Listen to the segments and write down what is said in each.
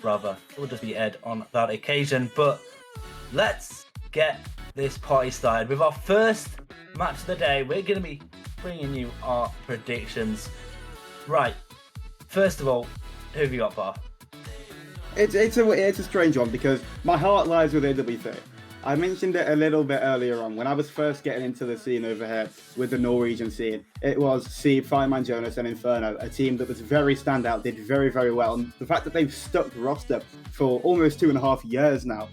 rather, will just be Ed on that occasion. But let's get this party started with our first match of the day. We're going to be bringing you our predictions. Right, first of all, who have you got, Bar? It's a strange one because my heart lies with AW3. I mentioned it a little bit earlier on when I was first getting into the scene over here with the Norwegian scene. It was Seed, Fireman Jonas, and Inferno, a team that was very standout, did very, very well. And the fact that they've stuck the roster for almost 2.5 years now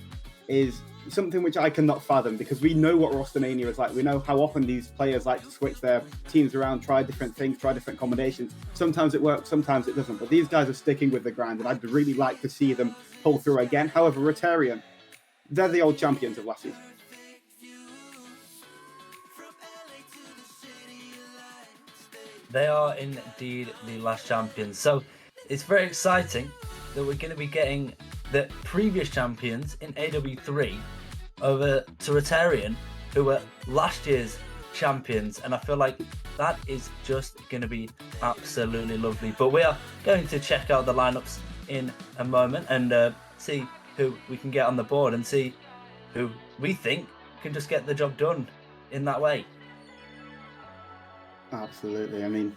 is something which I cannot fathom, because we know what roster mania is like. We know how often these players like to switch their teams around, try different things, try different combinations. Sometimes it works, sometimes it doesn't. But these guys are sticking with the grind, and I'd really like to see them pull through again. However, Rotaryon, they're the old champions of last season. They are indeed the last champions. So it's very exciting that we're going to be getting the previous champions in AW3 over to Rotaryon, who were last year's champions. And I feel like that is just going to be absolutely lovely. But we are going to check out the lineups in a moment and see who we can get on the board and see who we think can just get the job done in that way. Absolutely. I mean,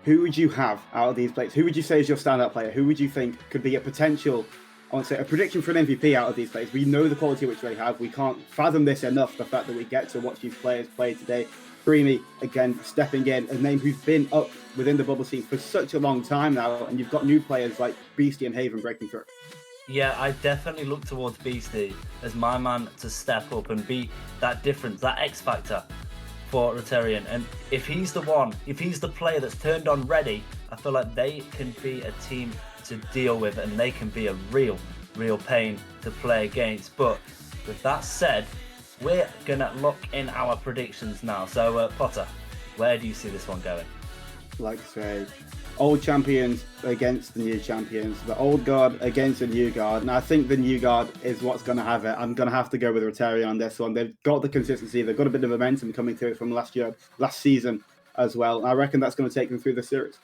who would you have out of these players? Who would you say is your standout player? Who would you think could be a potential, I want to say, a prediction for an MVP out of these players? We know the quality which they have. We can't fathom this enough, the fact that we get to watch these players play today. Creamy, again, stepping in, a name who's been up within the bubble scene for such a long time now, and you've got new players like Beastie and Haven breaking through. Yeah, I definitely look towards Beastie as my man to step up and be that difference, that X factor for Rotaryon. And if he's the one, if he's the player that's turned on ready, I feel like they can be a team to deal with, and they can be a real pain to play against. But with that said, we're gonna lock in our predictions now. So Potter, where do you see this one going? Like I say, old champions against the new champions, the old guard against the new guard, and I think the new guard is what's going to have it. I'm going to have to go with Rotaryon on this one. They've got the consistency, they've got a bit of momentum coming through from last season as well. I reckon that's going to take them through the series.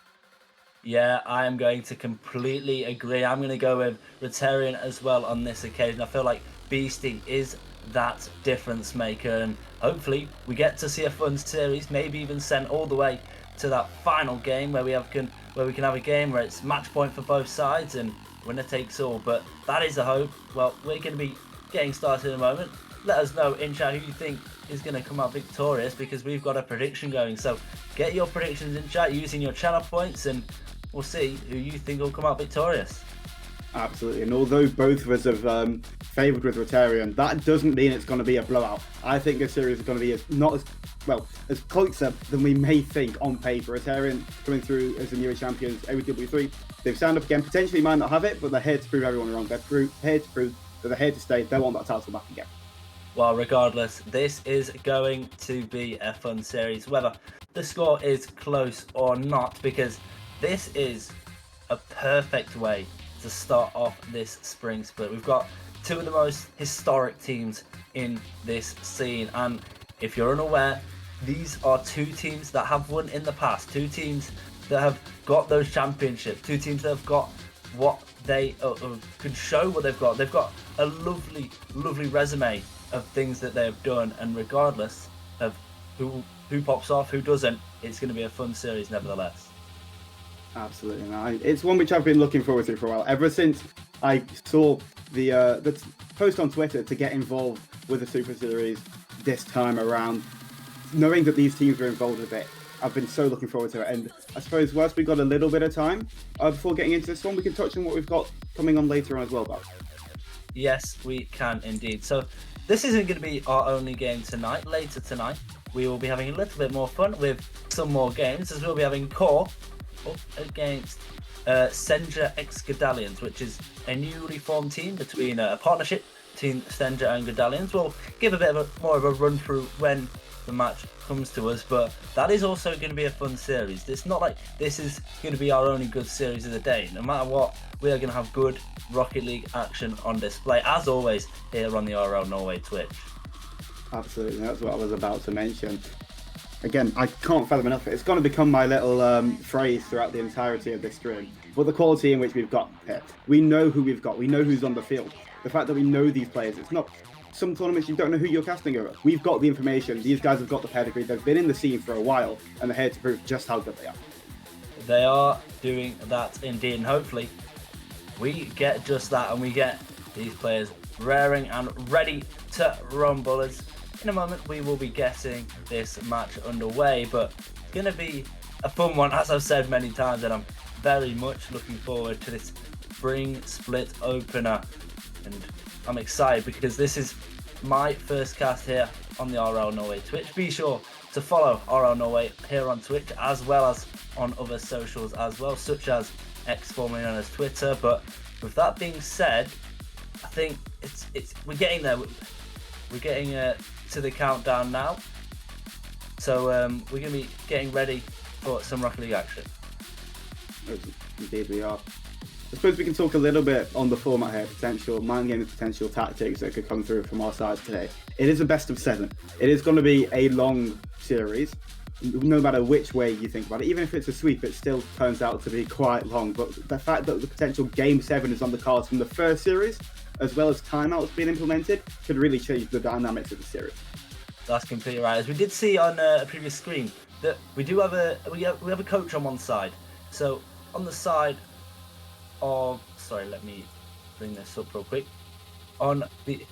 Yeah, I am going to completely agree. I'm going to go with Rotaryon as well on this occasion. I feel like Beastie is that difference maker, and hopefully we get to see a fun series, maybe even sent all the way to that final game where we can have a game where it's match point for both sides and winner takes all. But that is the hope. Well, we're going to be getting started in a moment. Let us know in chat who you think is going to come out victorious, because we've got a prediction going. So get your predictions in chat using your channel points, and we'll see who you think will come out victorious. Absolutely, and although both of us have favoured with Rotaryon, that doesn't mean it's going to be a blowout. I think this series is going to be as closer than we may think on paper. Rotaryon coming through as the newer champions, AW3. They've signed up again, potentially might not have it, but they're here to prove everyone wrong. They're here to prove that they're here to stay. They want that title back again. Well, regardless, this is going to be a fun series, whether the score is close or not, because this is a perfect way to start off this spring split. We've got two of the most historic teams in this scene, and if you're unaware, these are two teams that have won in the past, two teams that have got those championships, two teams that have got what they can show what they've got. They've got a lovely resume of things that they have done, and regardless of who pops off, who doesn't, it's going to be a fun series nevertheless. Absolutely, it's one which I've been looking forward to for a while. Ever since I saw the post on Twitter to get involved with the Super Series this time around, knowing that these teams were involved with it, I've been so looking forward to it. And I suppose whilst we've got a little bit of time before getting into this one, we can touch on what we've got coming on later on as well, Bob. Yes, we can indeed. So this isn't going to be our only game tonight. Later tonight, we will be having a little bit more fun with some more games, as we'll be having Core up against Senja X Gadalions, which is a newly formed team between a partnership between Senja and Gadalions. We'll give a bit of more of a run through when the match comes to us, but that is also going to be a fun series. It's not like this is going to be our only good series of the day. No matter what, we are going to have good Rocket League action on display, as always, here on the RL Norway Twitch. Absolutely, that's what I was about to mention. Again, I can't fathom enough. It's going to become my little phrase throughout the entirety of this stream. but the quality in which we've got here. We know who we've got. We know who's on the field. The fact that we know these players, it's not some tournaments you don't know who you're casting over. We've got the information. These guys have got the pedigree. They've been in the scene for a while, and they're here to prove just how good they are. They are doing that indeed, and hopefully we get just that, and we get these players raring and ready to rumble. As in a moment we will be getting this match underway, but it's going to be a fun one, as I've said many times, and I'm very much looking forward to this spring split opener, and I'm excited because this is my first cast here on the RL Norway Twitch. Be sure to follow RL Norway here on Twitch as well as on other socials as well, such as X, formerly known as Twitter. But with that being said, I think we're getting there. We're getting to the countdown now, so we're going to be getting ready for some Rocket League action. Indeed we are. I suppose we can talk a little bit on the format here, potential mind games, potential tactics that could come through from our side today. It is a best of 7. It is going to be a long series, no matter which way you think about it. Even if it's a sweep, it still turns out to be quite long. But the fact that the potential Game 7 is on the cards from the first series, as well as timeouts being implemented, could really change the dynamics of the series. That's completely right. As we did see on a previous screen, that we do have we have a coach on one side. So on the side of, sorry, let me bring this up real quick. On the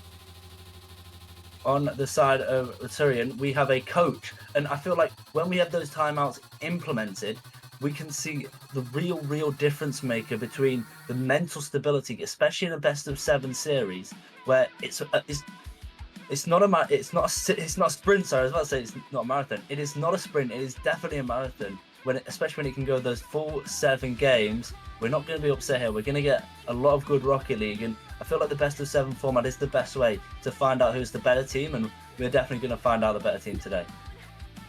side of Rotaryon, we have a coach, and I feel like when we have those timeouts implemented, we can see the real difference maker between the mental stability, especially in a best of 7 series, where it's not a sprint. Sorry, I was about to say it's not a marathon. It is not a sprint. It is definitely a marathon. Especially when it can go those full 7 games, we're not going to be upset here. We're going to get a lot of good Rocket League, and I feel like the best of 7 format is the best way to find out who's the better team, and we're definitely going to find out the better team today.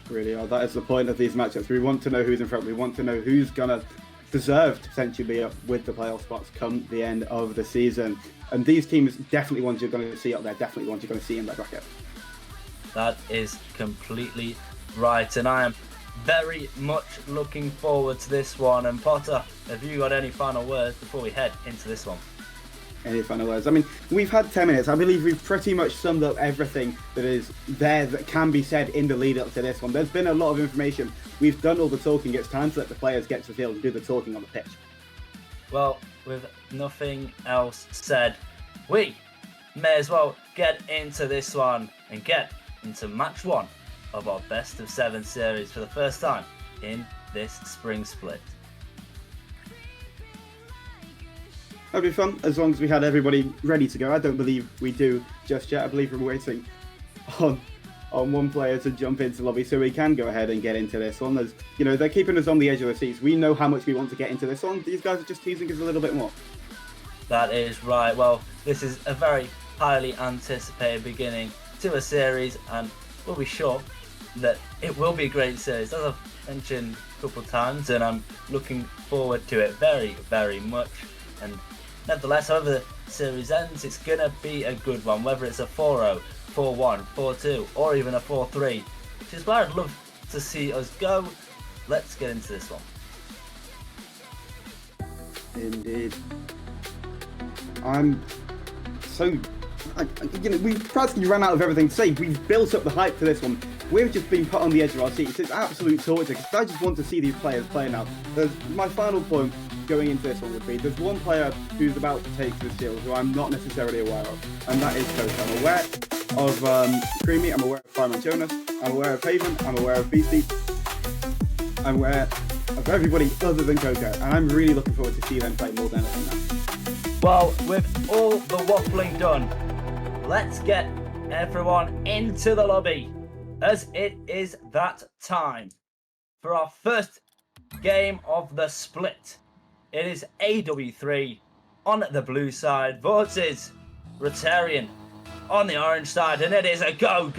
Really are. That is the point of these matchups. We want to know who's in front. We want to know who's going to deserve to potentially be up with the playoff spots come the end of the season. And these teams, definitely ones you're going to see up there, definitely ones you're going to see in Red Rocket. That is completely right, and I am very much looking forward to this one. And Potter, have you got any final words before we head into this one? Any final words? I mean, we've had 10 minutes. I believe we've pretty much summed up everything that is there that can be said in the lead up to this one. There's been a lot of information. We've done all the talking. It's time to let the players get to the field and do the talking on the pitch. Well, with nothing else said, we may as well get into this one and get into match 1 of our best of 7 series for the first time in this spring split. That'd be fun, as long as we had everybody ready to go. I don't believe we do just yet. I believe we're waiting on one player to jump into lobby so we can go ahead and get into this one. As you know, they're keeping us on the edge of the seats. We know how much we want to get into this one. These guys are just teasing us a little bit more. That is right. Well, this is a very highly anticipated beginning to a series, and we'll be sure that it will be a great series, as I've mentioned a couple of times, and I'm looking forward to it very much. And nevertheless, however the series ends, it's going to be a good one, whether it's a 4-0, 4-1, 4-2, or even a 4-3, which is where I'd love to see us go. Let's get into this one. Indeed. We've practically run out of everything to say. We've built up the hype for this one. We've just been put on the edge of our seats. It's absolute torture because I just want to see these players play now. My final point going into this one would be, there's one player who's about to take the field who I'm not necessarily aware of, and that is Coach. I'm aware of Creamy, I'm aware of Fireman Jonas, I'm aware of Haven, I'm aware of Beastie, I'm aware of everybody other than Coco, and I'm really looking forward to see them play more than anything now. Well, with all the waffling done, let's get everyone into the lobby, as it is that time for our first game of the split. It is AW3 on the blue side versus Rotaryon on the orange side, and it is a go.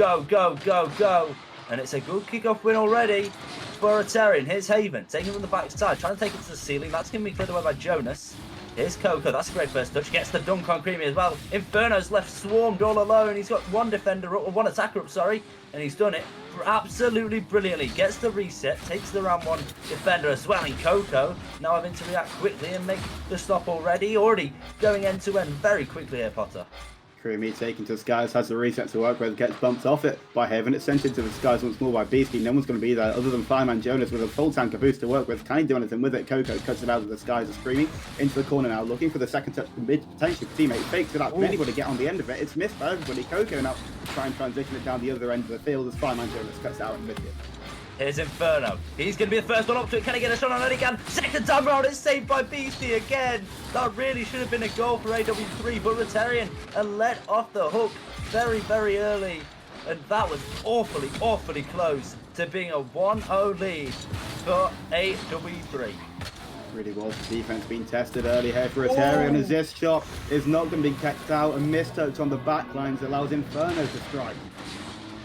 And it's a good kickoff win already for Rotaryon. Here's Haven, taking from the backside, trying to take it to the ceiling. That's going to be cleared away by Jonas. Here's Coco, that's a great first touch. Gets the dunk on Creamy as well. Inferno's left swarmed all alone. He's got one defender up, or one attacker up, sorry. And he's done it. absolutely brilliantly. Gets the reset, takes the round 1 defender as well. And Coco now having to react quickly and make the stop already. Already going end to end very quickly here, Potter. Creamy taken to the skies, has the reset to work with, gets bumped off it by Haven. It's sent into the skies once more by Beastie. No one's going to be there other than Fireman Jonas with a full tank of boost to work with. Can he do anything with it? Coco cuts it out of the skies as Creamy into the corner now, looking for the second touch potentially teammate. Fakes it out. Can anybody get on the end of it? It's missed by everybody. Coco now try and transition it down the other end of the field as Fireman Jonas cuts out and missed it. Here's Inferno. He's going to be the first one up to it. Can he get a shot on it again? Second time round, it's saved by Beastie again. That really should have been a goal for AW3, but Rotaryon are let off the hook very, very early. And that was awfully, awfully close to being a 1-0 lead for AW3. Really was the defense being tested early here for Rotaryon as this shot is not going to be kept out and mistouch on the back lines allows Inferno to strike.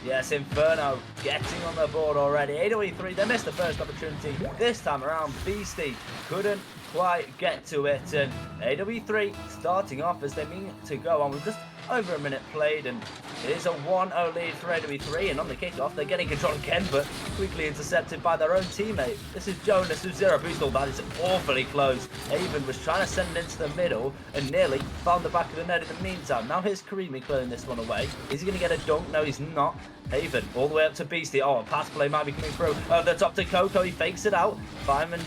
Yes, Inferno getting on the board already. AW3, they missed the first opportunity. This time around, Beastie couldn't quite get to it. And AW3 starting off as they mean to go on with just over a minute played. And it is a 1-0 lead for AW3. And on the kickoff, they're getting control of Ken, but quickly intercepted by their own teammate. This is Jonas with 0 boost. Oh, that is awfully close. Haven was trying to send it into the middle and nearly found the back of the net in the meantime. Now here's Karimi clearing this one away. Is he going to get a dunk? No, he's not. Haven all the way up to Beastie. Oh, a pass play might be coming through. Over the top to Coco. He fakes it out. Fireman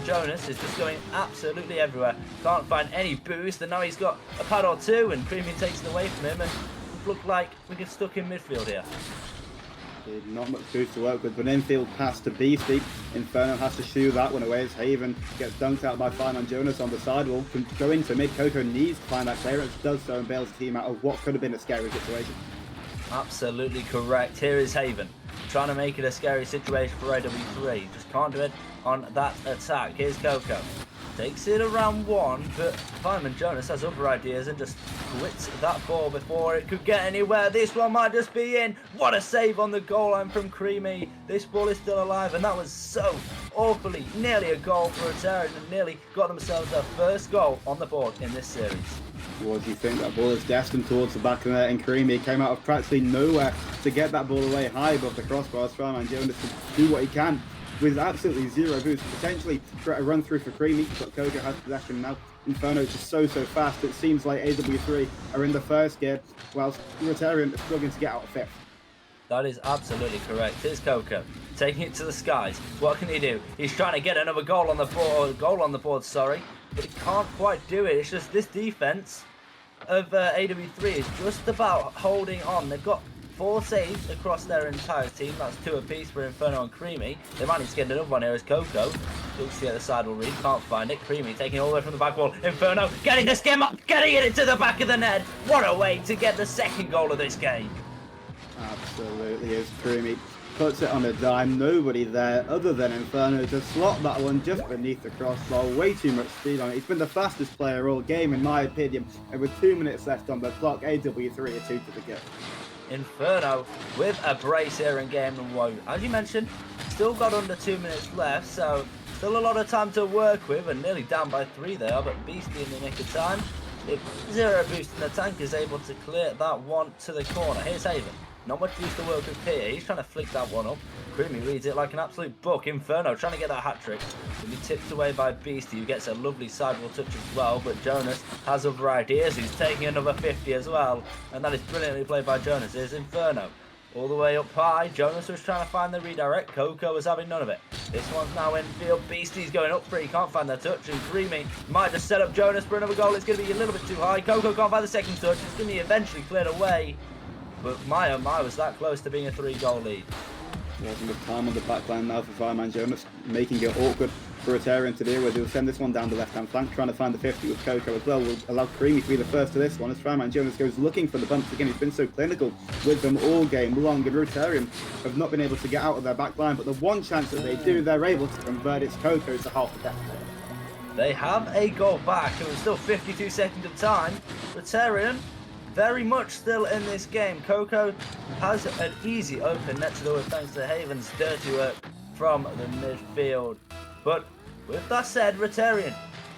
Jonas is just going absolutely everywhere. Can't find any boost. And now he's got a pad or two. And Creamy takes it away from him. And it looked like we get stuck in midfield here. Not much boost to work with, but infield pass to Beastie. Inferno has to shoo that one away as Haven gets dunked out by Fireman Jonas on the sidewall. Can go into mid. Coco needs to find that clearance. Does so and bails the team out of what could have been a scary situation. Absolutely correct. Here is Haven trying to make it a scary situation for AW3. Just can't do it on that attack. Here's Coco. Takes it around 1, but Fireman Jonas has other ideas and just quits that ball before it could get anywhere. This one might just be in. What a save on the goal line from Creamy. This ball is still alive, and that was so awfully nearly a goal for Rotaryon and nearly got themselves their first goal on the board in this series. What do you think? That ball is destined towards the back of the net, and Creamy came out of practically nowhere to get that ball away high above the crossbars. Fireman Jonas to do what he can with absolutely 0 boost, potentially try to run through for Creamy, but Coco has possession now. Inferno is just so fast. It seems like AW3 are in the first gear, whilst Rotaryon is struggling to get out of 5th. That is absolutely correct. Here's Coco taking it to the skies. What can he do? He's trying to get another goal on the board, but he can't quite do it. It's just this defense of AW3 is just about holding on. They've got 4 saves across their entire team. That's 2 apiece for Inferno and Creamy. They might need to get another one here as Coco looks to get the sidewall read, can't find it. Creamy taking it all the way from the back wall. Inferno getting the skim up, getting it into the back of the net. What a way to get the second goal of this game. Absolutely is. Creamy puts it on a dime. Nobody there other than Inferno to slot that one just beneath the crossbar. Way too much speed on it. He's been the fastest player all game in my opinion. And with 2 minutes left on the clock, AW3 are 2 to the go. Inferno with a brace here in game number 1. As you mentioned, still got under 2 minutes left, so still a lot of time to work with, and nearly down by 3 there, but Beastie in the nick of time. If 0 boost in the tank is able to clear that one to the corner. Here's Haven. Not much boost to work with here. He's trying to flick that one up. Creamy reads it like an absolute book. Inferno trying to get that hat-trick. Will be tipped away by Beastie, who gets a lovely sidewall touch as well. But Jonas has other ideas. He's taking another 50 as well. And that is brilliantly played by Jonas. Here's Inferno. All the way up high. Jonas was trying to find the redirect. Coco was having none of it. This one's now in field. Beastie's going up for it. He can't find the touch. And Creamy might just set up Jonas for another goal. It's going to be a little bit too high. Coco can't find the second touch. It's going to be eventually cleared away. But my oh my, was that close to being a 3-goal lead. Wasn't the time on the back line now for Fireman Jonas, making it awkward for Rotaryon to deal with. He'll send this one down the left-hand flank, trying to find the 50 with Coco as well. Will allow Creamy to be the first to this one as Fireman Jonas goes looking for the bumps again. He's been so clinical with them all game long, and Rotaryon have not been able to get out of their back line, but the one chance that they do, they're able to convert. It's Coco to half the death. They have a goal back. It was still 52 seconds of time. Rotaryon very much still in this game. Coco has an easy open net to the wood thanks to Haven's dirty work from the midfield. But with that said, Rotaryon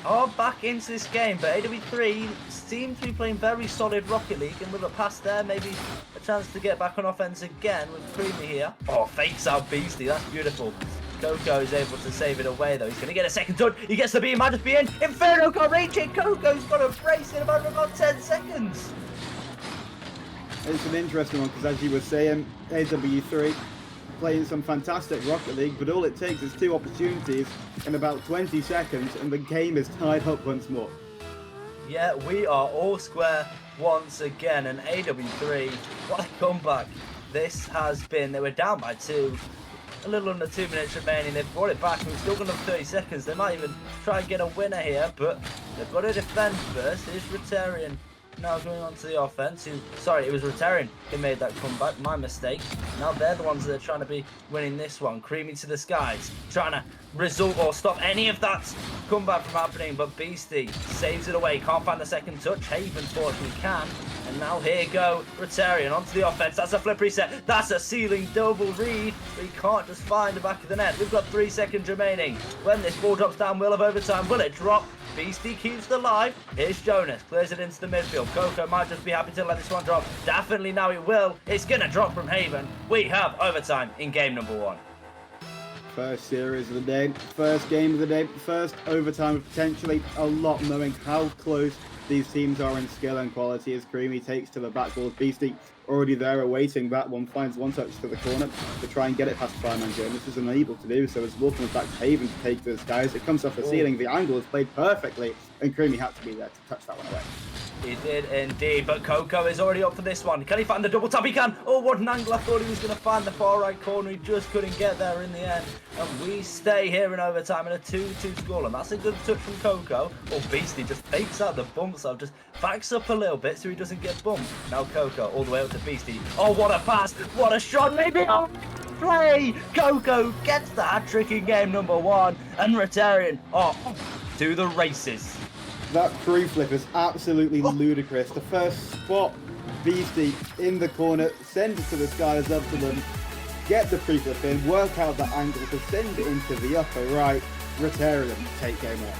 are back into this game, but AW3 seem to be playing very solid Rocket League, and with a pass there, maybe a chance to get back on offense again with Creamy here. Oh, fakes out Beastie. That's beautiful. Coco is able to save it away, though. He's going to get a second touch. He gets the beam. Might just be in. Inferno can't reach it. Coco's got a brace in about 10 seconds. It's an interesting one because, as you were saying, AW3 playing some fantastic Rocket League, but all it takes is 2 opportunities in about 20 seconds and the game is tied up once more. Yeah, we are all square once again, and AW3, what a comeback this has been. They were down by 2. A little under 2 minutes remaining. They've brought it back. We're still going to have 30 seconds. They might even try and get a winner here, but they've got to defend first. Here's Rotaryon now going on to the offense. Sorry, it was Rotaryon who made that comeback. My mistake. Now they're the ones that are trying to be winning this one. Creamy to the skies, trying to result or stop any of that comeback from happening, but Beastie saves it away. Can't find the second touch. Haven fortunately can. And now here go Rotaryon onto the offense. That's a flip reset. That's a ceiling double read. But he can't just find the back of the net. We've got 3 seconds remaining. When this ball drops down, will have overtime. Will it drop? Beastie keeps the live. Here's Jonas. Clears it into the midfield. Coco might just be happy to let this one drop. Definitely now it will. It's going to drop from Haven. We have overtime in game number 1. First series of the day, first game of the day, first overtime, potentially a lot, knowing how close these teams are in skill and quality as Creamy takes to the backboard. Beastie already there awaiting that one, finds one touch to the corner to try and get it past Fireman Jonas, is unable to do so as the ball comes back to Haven to take to the skies. It comes off the ceiling, the angle is played perfectly, and Creamy had to be there to touch that one away. He did indeed, but Coco is already up for this one. Can he find the double tap? He can. Oh, what an angle. I thought he was going to find the far right corner. He just couldn't get there in the end. And we stay here in overtime in a 2-2 score. And that's a good touch from Coco. Oh, Beastie just fakes out the bump, so just backs up a little bit so he doesn't get bumped. Now Coco all the way up to Beastie. Oh, what a pass. What a shot. Maybe. Oh, play. Coco gets the hat-trick in game number 1. And Rotaryon to the races. That pre-flip is absolutely ludicrous. The first spot, Beastie in the corner, send it to the skies, up to them, get the pre-flip in, work out the angle to send it into the upper right. Rotaryon take game 1.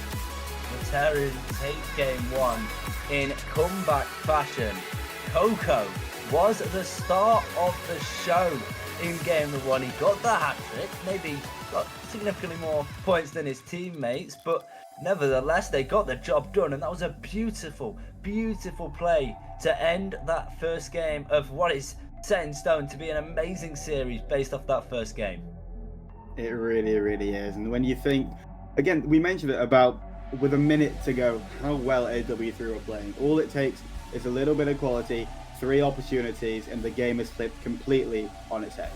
Rotaryon take game 1 in comeback fashion. Coco was the star of the show in game 1. He got the hat-trick, maybe got significantly more points than his teammates, but nevertheless, they got the job done, and that was a beautiful, beautiful play to end that first game of what is set in stone to be an amazing series based off that first game. It really, really is. And when you think, again, we mentioned it about with a minute to go, how well AW3 are playing. All it takes is a little bit of quality, 3 opportunities, and the game is flipped completely on its head.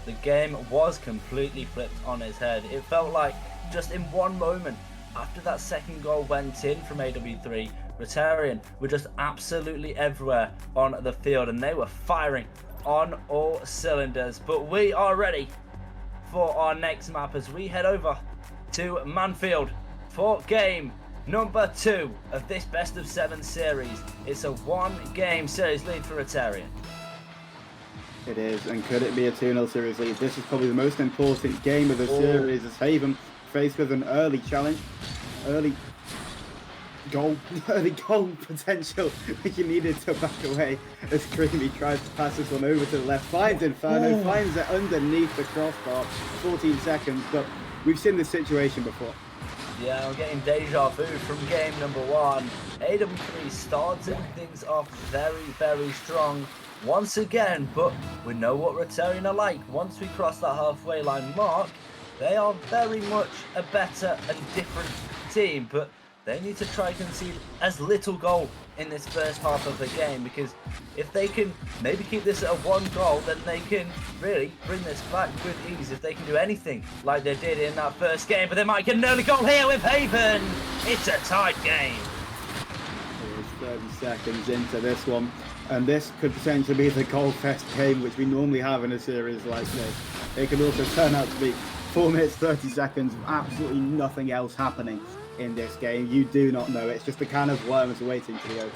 The game was completely flipped on its head. It felt like just in one moment, after that second goal went in from AW3, Rotaryon were just absolutely everywhere on the field and they were firing on all cylinders. But we are ready for our next map as we head over to Manfield for game number 2 of this best of 7 series. It's a 1-game series lead for Rotaryon. It is, and could it be a 2-0 series lead? This is probably the most important game of the series as Haven faced with an early challenge, early goal potential, which he needed to back away as Creamy tries to pass this one over to the left, finds Inferno, finds it underneath the crossbar, 14 seconds, but we've seen this situation before. Yeah, we're getting deja vu from game number 1. AW3 starting things off very, very strong once again, but we know what Rotaryon are like. Once we cross that halfway line mark, they are very much a better and different team, but they need to try and concede as little goal in this first half of the game, because if they can maybe keep this at a 1 goal, then they can really bring this back with ease if they can do anything like they did in that first game. But they might get an early goal here with Haven. It's a tight game. There's 30 seconds into this one, and this could potentially be the goal fest game which we normally have in a series like this. It could also turn out to be 4 minutes 30 seconds of absolutely nothing else happening in this game. You do not know. It's just a can of worms waiting to be opened.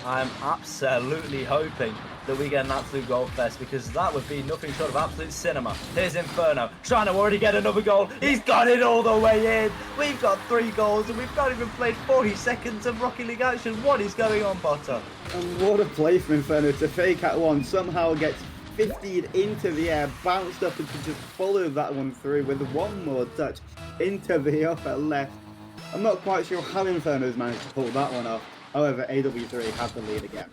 I'm absolutely hoping that we get an absolute goal fest, because that would be nothing short of absolute cinema. Here's Inferno, trying to already get another goal. He's got it all the way in. We've got 3 goals and we've not even played 40 seconds of Rocket League action. What is going on, Potter? And what a play from Inferno to fake at one, somehow gets 50'd into the air, bounced up and to just follow that one through with one more touch into the upper left. I'm not quite sure how Inferno's managed to pull that one off. However, AW3 have the lead again.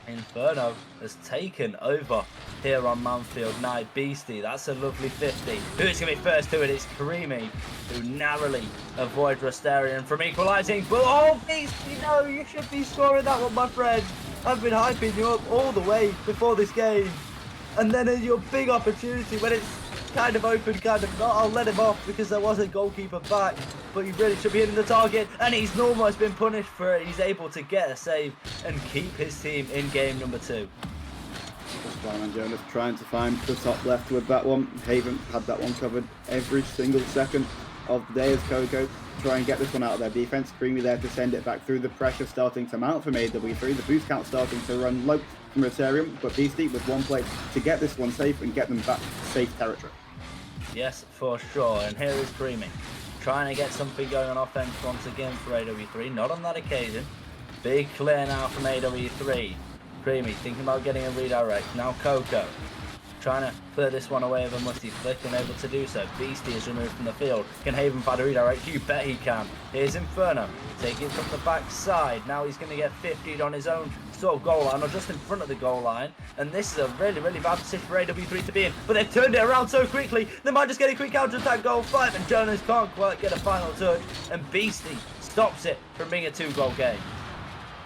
Inferno has taken over here on Manfield. Now Beastie, that's a lovely 50. Who's going to be first to it? It's Creamy, who narrowly avoids Rotaryon from equalising. But oh, Beastie, no, you should be scoring that one, my friend. I've been hyping you up all the way before this game. And then in your big opportunity, when it's kind of open, kind of not, I'll let him off because there was a goalkeeper back. But he really should be hitting the target, and he's almost been punished for it. He's able to get a save and keep his team in game number 2. Fireman Jonas trying to find the top left with that one. Haven had that one covered every single second of the day as Coco try and get this one out of their defense. Creamy there to send it back through. The pressure starting to mount from AW3. The boost count starting to run low from Rotaryon, but Beastie with one play to get this one safe and get them back to safe territory. Yes, for sure. And here is Creamy, trying to get something going on offense once again for AW3. Not on that occasion. Big clear now from AW3. Creamy thinking about getting a redirect. Now Coco trying to clear this one away with a musty flick, unable to do so. Beastie is removed from the field. Can Haven find a redirect? You bet he can. Here's Inferno, taking it from the back side. Now he's going to get 50'd on his own sort of goal line, or just in front of the goal line. And this is a really, really bad position for AW3 to be in. But they've turned it around so quickly, they might just get a quick counter-attack goal. 5, and Jonas can't quite get a final touch. And Beastie stops it from being a 2-goal game.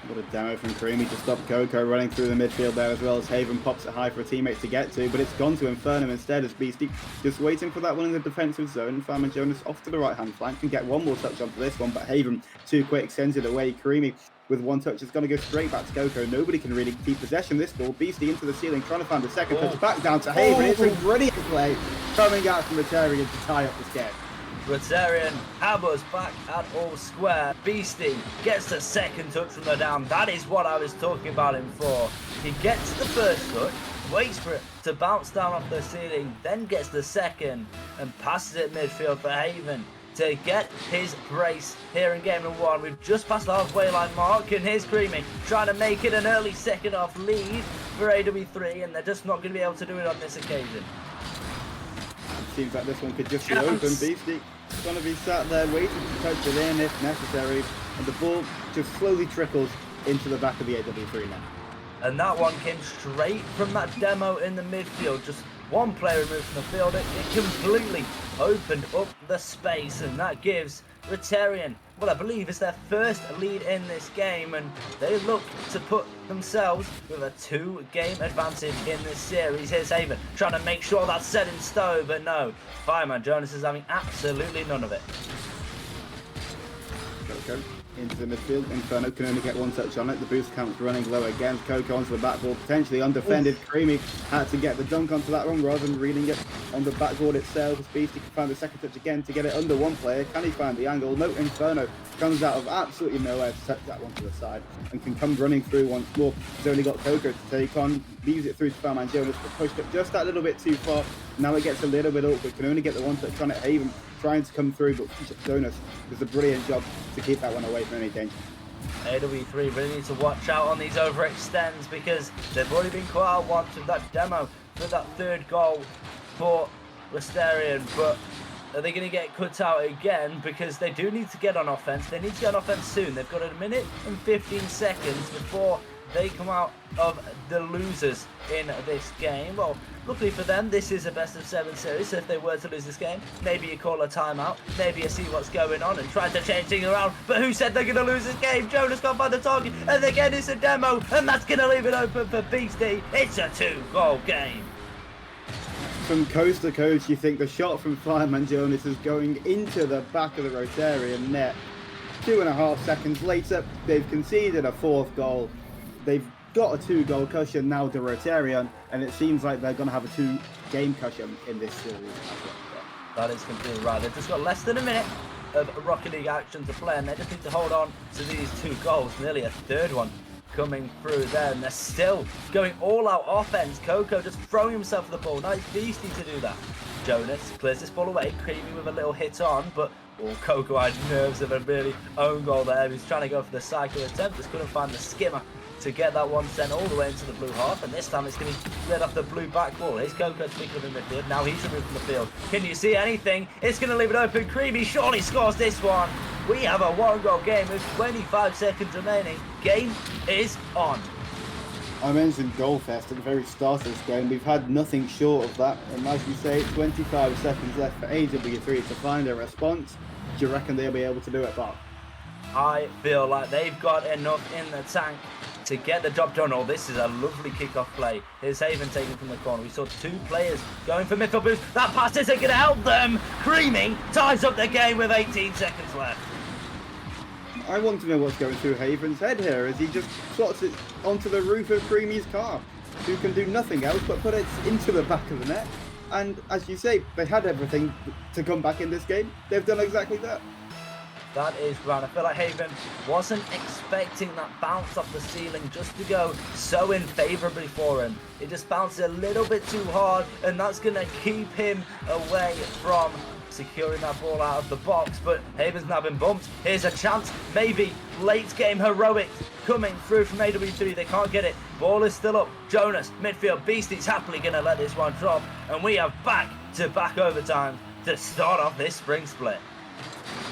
What a demo from Creamy to stop Coco running through the midfield there, as well as Haven pops it high for a teammate to get to, but it's gone to Inferno instead as Beastie just waiting for that one in the defensive zone. Fireman Jonas off to the right-hand flank can get one more touch onto this one, but Haven too quick, sends it away. Creamy with one touch is going to go straight back to Coco. Nobody can really keep possession of this ball. Beastie into the ceiling, trying to find a second touch back down to Haven. It's a brilliant play coming out from Rotaryon to tie up this game. Rotaryon hammers back at all square. Beastie gets the second touch from the down. That is what I was talking about him for. He gets the first touch, waits for it to bounce down off the ceiling, then gets the second and passes it midfield for Haven to get his brace here in game number 1. We've just passed the halfway line mark, and here's Creamy trying to make it an early second half lead for AW3, and they're just not going to be able to do it on this occasion. Seems like this one could just be open. Beastie going to be sat there waiting to touch it in if necessary, and the ball just slowly trickles into the back of the AW3 net. And that one came straight from that demo in the midfield. Just one player removed from the field. It completely opened up the space, and that gives Rotaryon, well, I believe it's their first lead in this game, and they look to put themselves with a 2-game advantage in this series. Here's Haven trying to make sure that's set in stone, but no, Fireman Jonas is having absolutely none of it. Coco into the midfield. Inferno can only get one touch on it. The boost count's running low again. Coco onto the backboard, potentially undefended. Creamy had to get the dunk onto that one rather than reading it on the backboard itself. Beastie can find the second touch again to get it under one player. Can he find the angle? No, Inferno comes out of absolutely nowhere to touch that one to the side and can come running through once more. He's only got Coco to take on. Leaves it through to Fireman Jonas, but pushed it just that little bit too far. Now it gets a little bit awkward. Can only get the one touch on it. Haven trying to come through, but Jonas does a brilliant job to keep that one away from any danger. AW3 really need to watch out on these overextends, because they've already been caught out once with that demo for that 3rd goal for Rotaryon, but are they going to get cut out again? Because they do need to get on offense. They need to get on offense soon. They've got 1 minute and 15 seconds before they come out of the losers in this game. Well, luckily for them, this is a best-of-7 series, so if they were to lose this game, maybe you call a timeout, maybe you see what's going on and try to change things around. But who said they're going to lose this game? Jonas can't find the target, and again it's a demo, and that's going to leave it open for Beastie. It's a 2-goal game. From coast to coast, you think the shot from Fireman Jonas is going into the back of the Rotaryon net. 2.5 seconds later, they've conceded a 4th goal. They've got a 2-goal cushion now to Rotaryon, and it seems like they're going to have a 2-game cushion in this series. That is completely right. They've just got less than a minute of Rocket League action to play, and they just need to hold on to these 2 goals, nearly a 3rd one coming through there, and they're still going all out offense. Coco just throwing himself at the ball. Nice beastie to do that. Jonas clears this ball away, Creamy with a little hit on, but Coco had nerves of a really own goal there. He's trying to go for the cycle attempt, just couldn't find the skimmer to get that one sent all the way into the blue half, and this time it's going to be led off the blue back wall. Here's Coco speaking of in midfield. Now he's removed from the field. Can you see anything? It's going to leave it open. Creamy surely scores this one. We have a 1-goal game with 25 seconds remaining. Game is on. I mentioned goal fest at the very start of this game. We've had nothing short of that, and as we say, 25 seconds left for AW3 to find a response. Do you reckon they'll be able to do it, Bob? I feel like they've got enough in the tank to get the job done. Oh, this is a lovely kick-off play. Here's Haven taken from the corner. We saw 2 players going for midfield boost. That pass isn't going to help them. Creamy ties up the game with 18 seconds left. I want to know what's going through Haven's head here as he just slots it onto the roof of Creamy's car, who can do nothing else but put it into the back of the net. And as you say, they had everything to come back in this game. They've done exactly that. That is right. I feel like Haven wasn't expecting that bounce off the ceiling just to go so unfavourably for him. It just bounced a little bit too hard, and that's going to keep him away from securing that ball out of the box. But Haven's now been bumped. Here's a chance, maybe late game heroic coming through from AW3. They can't get it. Ball is still up. Jonas, midfield Beastie's happily going to let this one drop, and we have back-to-back overtime to start off this spring split.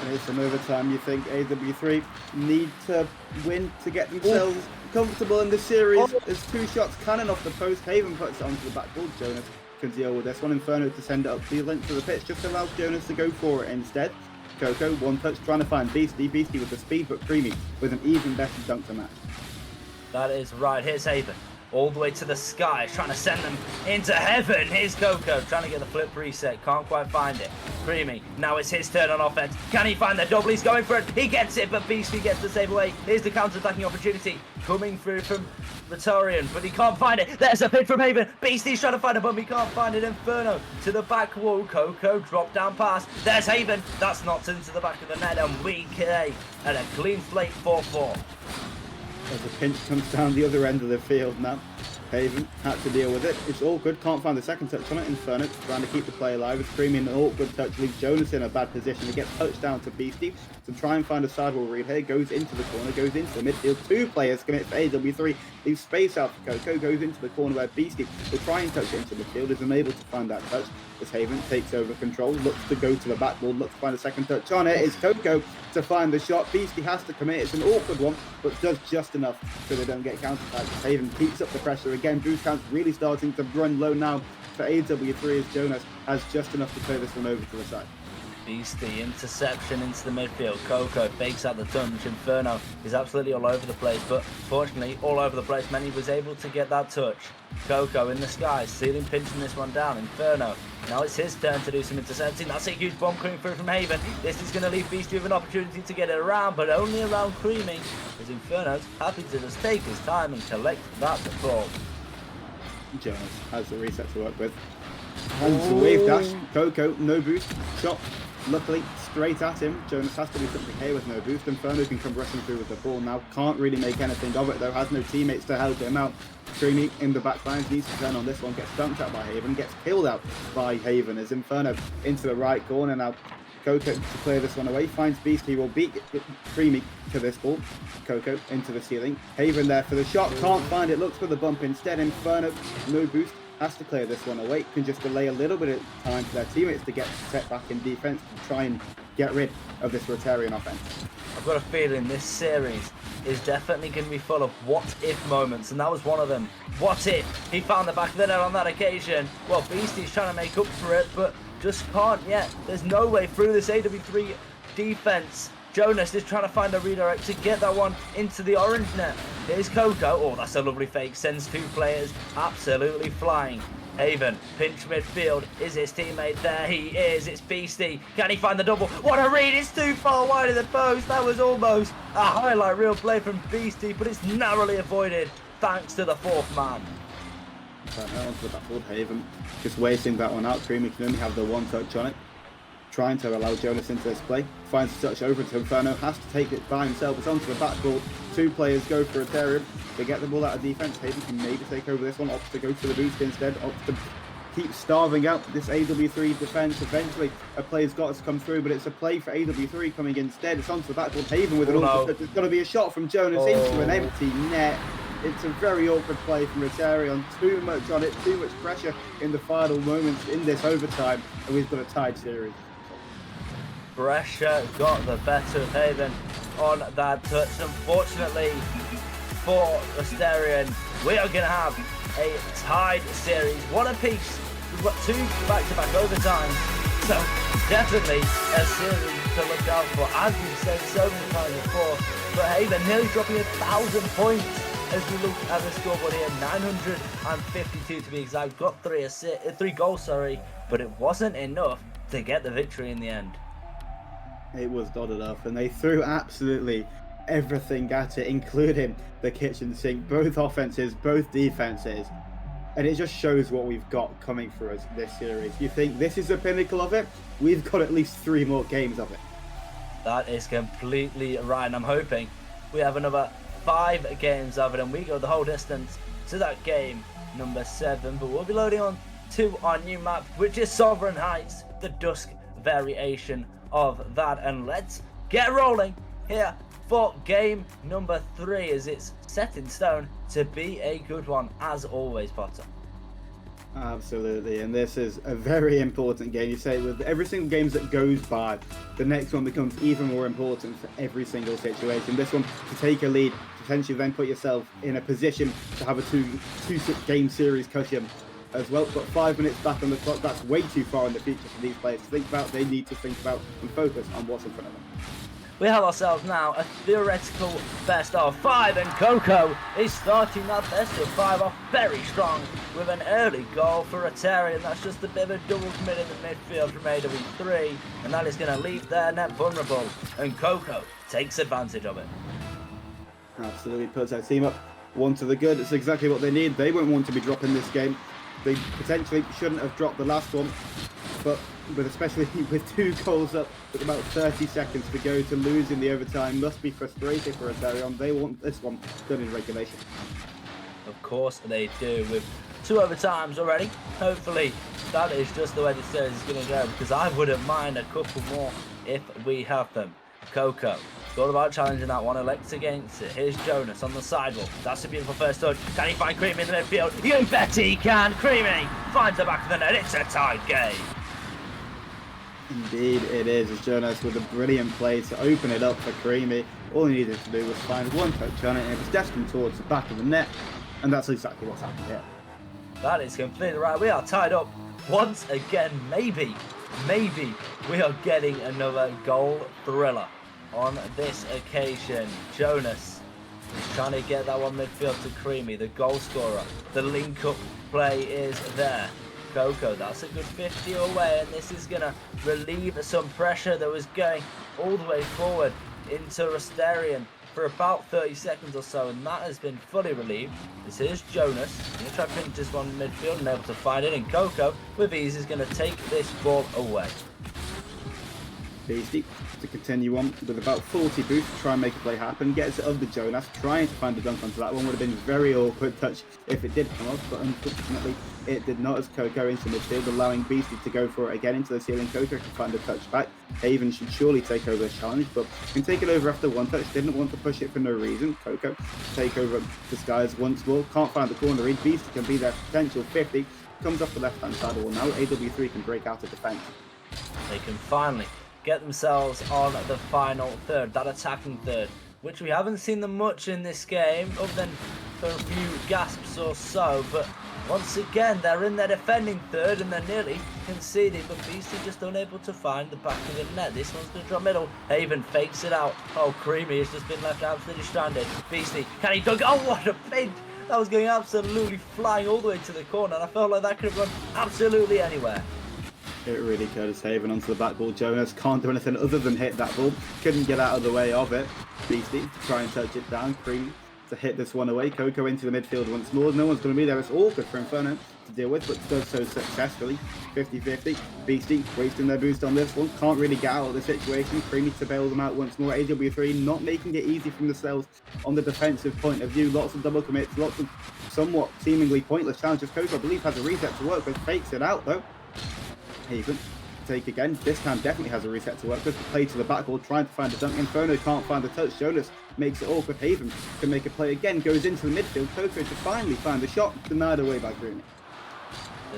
And it's an overtime. You think AW3 need to win to get themselves comfortable in the series. There's 2 shots cannon off the post. Haven puts it onto the back board. Jonas can deal with this one. Inferno to send it up the length of the pitch just allows Jonas to go for it instead. Coco, 1 touch, trying to find Beastie. Beastie with the speed, but Creamy with an even better dunk to match. That is right. Here's Haven. All the way to the sky, trying to send them into heaven. Here's Coco, trying to get the flip reset. Can't quite find it. Creamy, now it's his turn on offense. Can he find the double? He's going for it. He gets it, but Beastie gets the save away. Here's the counter-attacking opportunity coming through from Rotaryon, but he can't find it. There's a pick from Haven. Beastie's trying to find it, but he can't find it. Inferno to the back wall. Coco, drop down pass. There's Haven. That's knocked into the back of the net, and we get a clean slate 4-4. As the pinch comes down the other end of the field now. Haven had to deal with it. It's all good. Can't find the second touch on it. Inferno trying to keep the play alive. It's Creamy an awkward touch. Leaves Jonas in a bad position. It gets touched down to Beastie to try and find a sidewall read here. Goes into the corner. Goes into the midfield. 2 players commit for AW3. Leaves space out for Coco. Goes into the corner where Beastie will try and touch it into the midfield. Is unable to find that touch. As Haven takes over control. Looks to go to the back wall. Looks to find a second touch on it. It's Coco to find the shot. Beastie has to commit. It's an awkward one, but does just enough so they don't get counter-attacked. Haven keeps up the pressure again. Boost counts really starting to run low now for AW3 as Jonas has just enough to play this one over to the side. Beastie, interception into the midfield. Coco fakes out the touch. Inferno is absolutely all over the place, but fortunately, all over the place, Manny was able to get that touch. Coco in the sky, ceiling pinching this one down. Inferno, now it's his turn to do some intercepting. That's a huge bomb coming through from Haven. This is going to leave Beastie with an opportunity to get it around, but only around Creamy, as Inferno's happy to just take his time and collect that ball. Jonas has the reset to work with. Hands the wave dash. Coco, no boost. Shot. Luckily, straight at him. Jonas has to do something here with no boost. Inferno can come rushing through with the ball now. Can't really make anything of it though. Has no teammates to help him out. Creamy in the back lines needs to turn on this one. Gets dunked out by Haven. Gets killed out by Haven as Inferno into the right corner now. Coco to clear this one away. Finds Beast. He will beat Creamy to this ball. Coco into the ceiling. Haven there for the shot. Can't find it. Looks for the bump instead. Inferno, no boost. Has to clear this one away. Can just delay a little bit of time for their teammates to get set back in defense to try and get rid of this Rotaryon offense. I've got a feeling this series is definitely going to be full of what-if moments, and that was one of them. What if he found the back of the net on that occasion? Well, Beastie's trying to make up for it, but just can't yet. There's no way through this AW3 defense. Jonas is trying to find a redirect to get that one into the orange net. Here's Coco. Oh, that's a lovely fake. Sends 2 players absolutely flying. Haven, pinch midfield. Is his teammate there? He is. It's Beastie. Can he find the double? What a read. It's too far wide of the post. That was almost a highlight reel play from Beastie, but it's narrowly avoided thanks to the 4th man. Right now onto the backboard. Haven just wasting that one out. Creamy can only have the 1 touch on it. Trying to allow Jonas into this play. Finds a touch over to Inferno. Has to take it by himself. It's onto the backboard. 2 players go for Rotaryon. They get the ball out of defense. Haven can maybe take over this one, opts to go for the boost instead, opts to keep starving out this AW3 defense. Eventually, a play's got to come through, but it's a play for AW3 coming instead. It's onto the backboard. Haven with an awkward touch. It's got to be a shot from Jonas into an empty net. It's a very awkward play from Rotaryon. Too much on it, too much pressure in the final moments in this overtime, and we've got a tied series. Pressure got the better of Haven on that touch. Unfortunately for Rotaryon, we are going to have a tied series, one apiece. We've got 2 back-to-back overtimes, so definitely a series to look out for, as we've said so many times before. But Haven nearly dropping 1,000 points as we look at the scoreboard here, 952 to be exact. Got 3 goals, but it wasn't enough to get the victory in the end. It was not enough, and they threw absolutely everything at it, including the kitchen sink, both offenses, both defenses. And it just shows what we've got coming for us this series. You think this is the pinnacle of it? We've got at least 3 more games of it. That is completely right, and I'm hoping we have another 5 games of it, and we go the whole distance to that game number 7. But we'll be loading on to our new map, which is Sovereign Heights, the Dusk variation of that. And let's get rolling here for game number 3, as it's set in stone to be a good one, as always, Potter. Absolutely, and this is a very important game. You say with every single game that goes by, the next one becomes even more important for every single situation. This one, to take a lead, potentially then put yourself in a position to have a two game series cushion as well. But 5 minutes back on the clock, that's way too far in the future for these players to think about. They need to think about and focus on what's in front of them. We have ourselves now a theoretical best of 5, and Coco is starting that best of 5 off very strong with an early goal for Rotaryon. That's just a bit of a double commit in the midfield from AW3, and that is going to leave their net vulnerable, and Coco takes advantage of it. Absolutely, puts their team up 1 to the good. It's exactly what they need. They won't want to be dropping this game. They potentially shouldn't have dropped the last one, but especially with 2 goals up with about 30 seconds to go, to lose in the overtime must be frustrating for Rotaryon. They want this one done in regulation. Of course they do, with 2 overtimes already. Hopefully that is just the way the series is going to go, because I wouldn't mind a couple more if we have them. Coco, it's all about challenging that one, elects against it. Here's Jonas on the sidewalk. That's a beautiful first touch. Can he find Creamy in the midfield? You bet he can. Creamy finds the back of the net. It's a tied game. Indeed it is, as Jonas with a brilliant play to open it up for Creamy. All he needed to do was find 1 touch on it, and it was destined towards the back of the net, and that's exactly what's happened here. That is completely right. We are tied up once again. Maybe we are getting another goal thriller on this occasion. Jonas is trying to get that one midfield to Creamy, the goal scorer. The link-up play is there. Coco, that's a good 50 away, and this is going to relieve some pressure that was going all the way forward into Rotaryon for about 30 seconds or so, and that has been fully relieved. This is Jonas. He's going to try to pinch this one midfield and able to find it, and Coco with ease is going to take this ball away. Beastie to continue on with about 40 boosts to try and make a play happen, gets it under Jonas, trying to find a dunk onto that one. Would have been very awkward touch if it did come off, but unfortunately it did not, as Coco into midfield, allowing Beastie to go for it again into the ceiling. Coco can find a touch back. Haven should surely take over the challenge, but can take it over after 1 touch. Didn't want to push it for no reason. Coco take over the skies once more, can't find the corner read. Beastie can be their potential 50, comes off the left hand side wall. Now AW3 can break out of defense. They can finally get themselves on the final third, that attacking third, which we haven't seen them much in this game, other than for a few gasps or so. But once again, they're in their defending third, and they're nearly conceding, but Beastie just unable to find the back of the net. This one's going to drop middle. Haven fakes it out. Oh, Creamy has just been left absolutely stranded. Beastie, can he dunk? Oh, what a pinch! That was going absolutely flying all the way to the corner, and I felt like that could have gone absolutely anywhere. It really could. As Haven onto the back ball. Jonas can't do anything other than hit that ball. Couldn't get out of the way of it. Beastie to try and touch it down. Creamy to hit this one away. Coco into the midfield once more. No one's going to be there. It's awkward for Inferno to deal with, but does so successfully. 50-50. Beastie wasting their boost on this one. Can't really get out of the situation. Creamy to bail them out once more. AW3 not making it easy from themselves on the defensive point of view. Lots of double commits, lots of somewhat seemingly pointless challenges. Coco, I believe, has a reset to work with. Fakes it out, though. Haven take again. This time definitely has a reset to work with. Play to the backboard, trying to find a dunk. Inferno can't find the touch. Jonas makes it awkward. Haven can make a play again. Goes into the midfield. Coco to finally find the shot. Denied away by Creamy.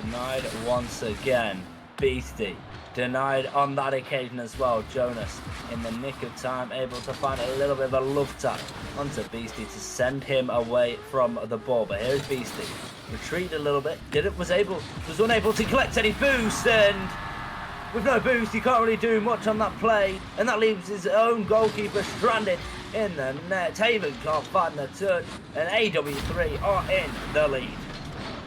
Denied once again. Beastie denied on that occasion as well. Jonas, in the nick of time, able to find a little bit of a love tap onto Beastie to send him away from the ball. But here's Beastie. Retreated a little bit. Was unable to collect any boost, and with no boost, he can't really do much on that play, and that leaves his own goalkeeper stranded in the net. Haven can't find the touch, and AW3 are in the lead.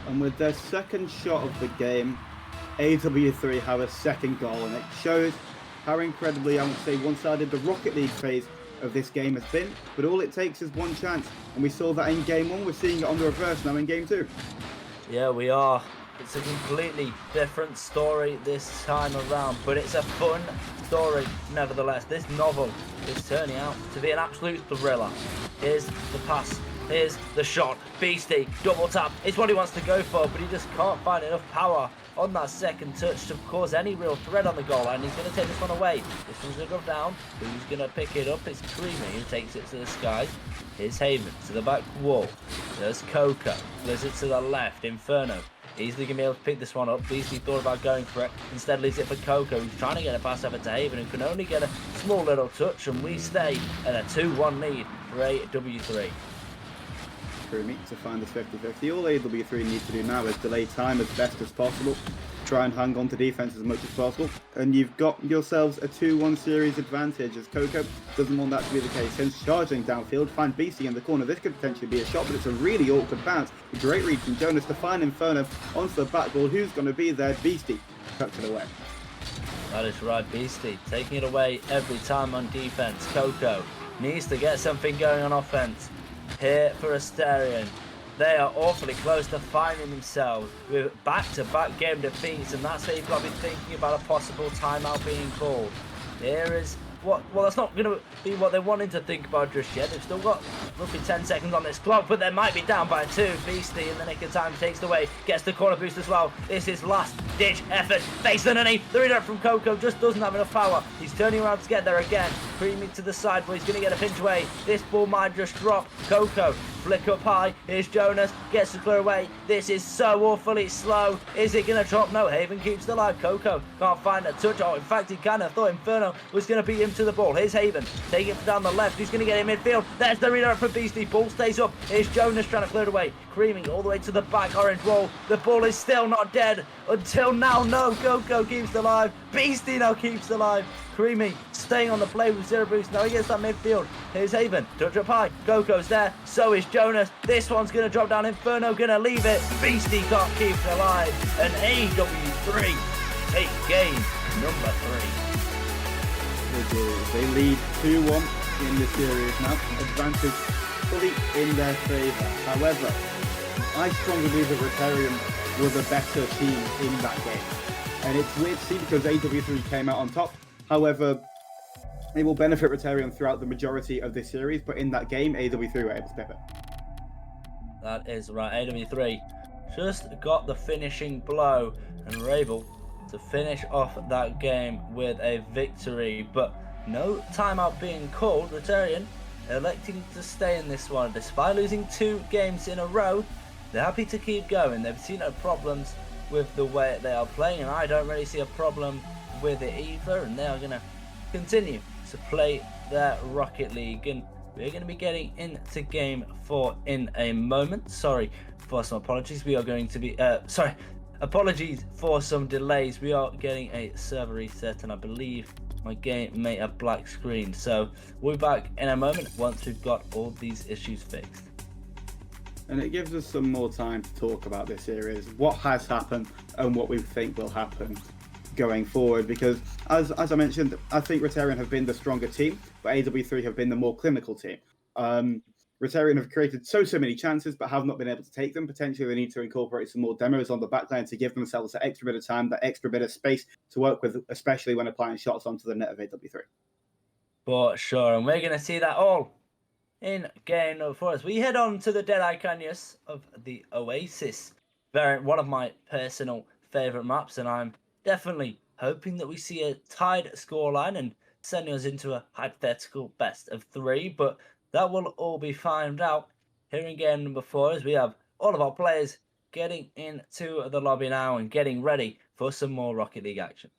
And with their second shot of the game, AW3 have a second goal, and it shows how incredibly, I would say, one-sided the Rocket League phase of this game has been. But all it takes is one chance, and we saw that in game 1. We're seeing it on the reverse now in game 2. Yeah, we are. It's a completely different story this time around, but it's a fun story nevertheless. This novel is turning out to be an absolute thriller. Here's the pass. Here's the shot. Beastie, double tap. It's what he wants to go for, but he just can't find enough power on that second touch to cause any real threat on the goal line. He's going to take this one away. This one's going to go down. Who's going to pick it up? It's Creamy who takes it to the sky. Here's Haven to the back wall. There's Coco. There's it to the left. Inferno easily going to be able to pick this one up. Beastie thought about going for it. Instead leaves it for Coco, who's trying to get a pass over to Haven, who can only get a small little touch, and we stay at a 2-1 lead for AW3. Creamy to find this 50-50. All AW3 need to do now is delay time as best as possible, try and hang on to defense as much as possible, and you've got yourselves a 2-1 series advantage, as Coco doesn't want that to be the case. Hence charging downfield, find Beastie in the corner. This could potentially be a shot, but it's a really awkward bounce. A great read from Jonas to find Inferno onto the backboard. Who's going to be there? Beastie cuts it away. That is right, Beastie taking it away every time on defense. Coco needs to get something going on offense. Here for Rotaryon. They are awfully close to finding themselves with back-to-back game defeats, and that's where you've got to be thinking about a possible timeout being called. Here is well, that's not going to be what they wanted to think about just yet. They've still got roughly 10 seconds on this clock, but they might be down by 2. Beastie in the nick of time takes it away, gets the corner boost as well. This is last-ditch effort. Face underneath. The readout from Coco just doesn't have enough power. He's turning around to get there again. Creamy to the side, but he's going to get a pinch away. This ball might just drop. Coco, flick up high. Here's Jonas, gets to clear away. This is so awfully slow. Is it going to drop? No, Haven keeps it alive. Coco can't find a touch. Oh, in fact, he kind of thought Inferno was going to beat him to the ball. Here's Haven, taking it down the left. He's going to get in midfield. There's the readout for Beastie. Ball stays up. Here's Jonas trying to clear it away. Creaming all the way to the back orange wall. The ball is still not dead until now. No, Coco keeps it alive. Beastie now keeps it alive. Creamy staying on the play with 0 boost. Now he gets that midfield. Here's Haven. Touch up high. Coco's there. So is Jonas. This one's going to drop down. Inferno going to leave it. Beastie can't keep it alive. And AW3 take game number 3. They lead 2-1 in the series now. Advantage fully in their favour. However, I strongly believe that Rotaryon were the better team in that game. And it's weird to see because AW3 came out on top. However, it will benefit Rotaryon throughout the majority of this series, but in that game, AW3 were able to pivot. That is right. AW3 just got the finishing blow and were able to finish off that game with a victory, but no timeout being called. Rotaryon electing to stay in this one despite losing 2 games in a row. They're happy to keep going. They've seen no problems with the way they are playing, and I don't really see a problem with it either, and they are going to continue to play their Rocket League, and we're going to be getting into game 4 in a moment. Sorry for some apologies. We are going to be apologies for some delays. We are getting a server reset, and I believe my game may have black screen, so we'll be back in a moment once we've got all these issues fixed. And it gives us some more time to talk about this series, what has happened and what we think will happen going forward, because as I mentioned, I think Rotaryon have been the stronger team, but AW3 have been the more clinical team. Rotaryon have created so many chances, but have not been able to take them. Potentially, they need to incorporate some more demos on the backline to give themselves that extra bit of time, that extra bit of space to work with, especially when applying shots onto the net of AW3. For sure, and we're going to see that all in game number 4 as we head on to the Deadeye Canyons of the Oasis variant, one of my personal favourite maps, and I'm definitely hoping that we see a tied scoreline and sending us into a hypothetical best of 3, but that will all be found out here in game number 4 as we have all of our players getting into the lobby now and getting ready for some more Rocket League action.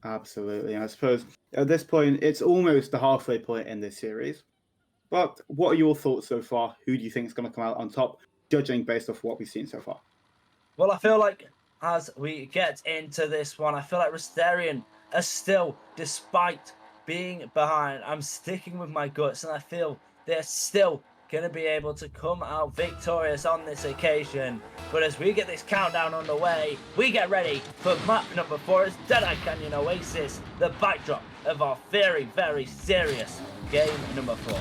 Absolutely, and I suppose at this point it's almost the halfway point in this series. But what are your thoughts so far? Who do you think is going to come out on top, judging based off what we've seen so far? Well, I feel like as we get into this one, I feel like Rotaryon are still, despite being behind, I'm sticking with my guts, and I feel they're still going to be able to come out victorious on this occasion. But as we get this countdown underway, we get ready for map number 4 as Deadeye Canyon Oasis, the backdrop of our very, very serious game number 4.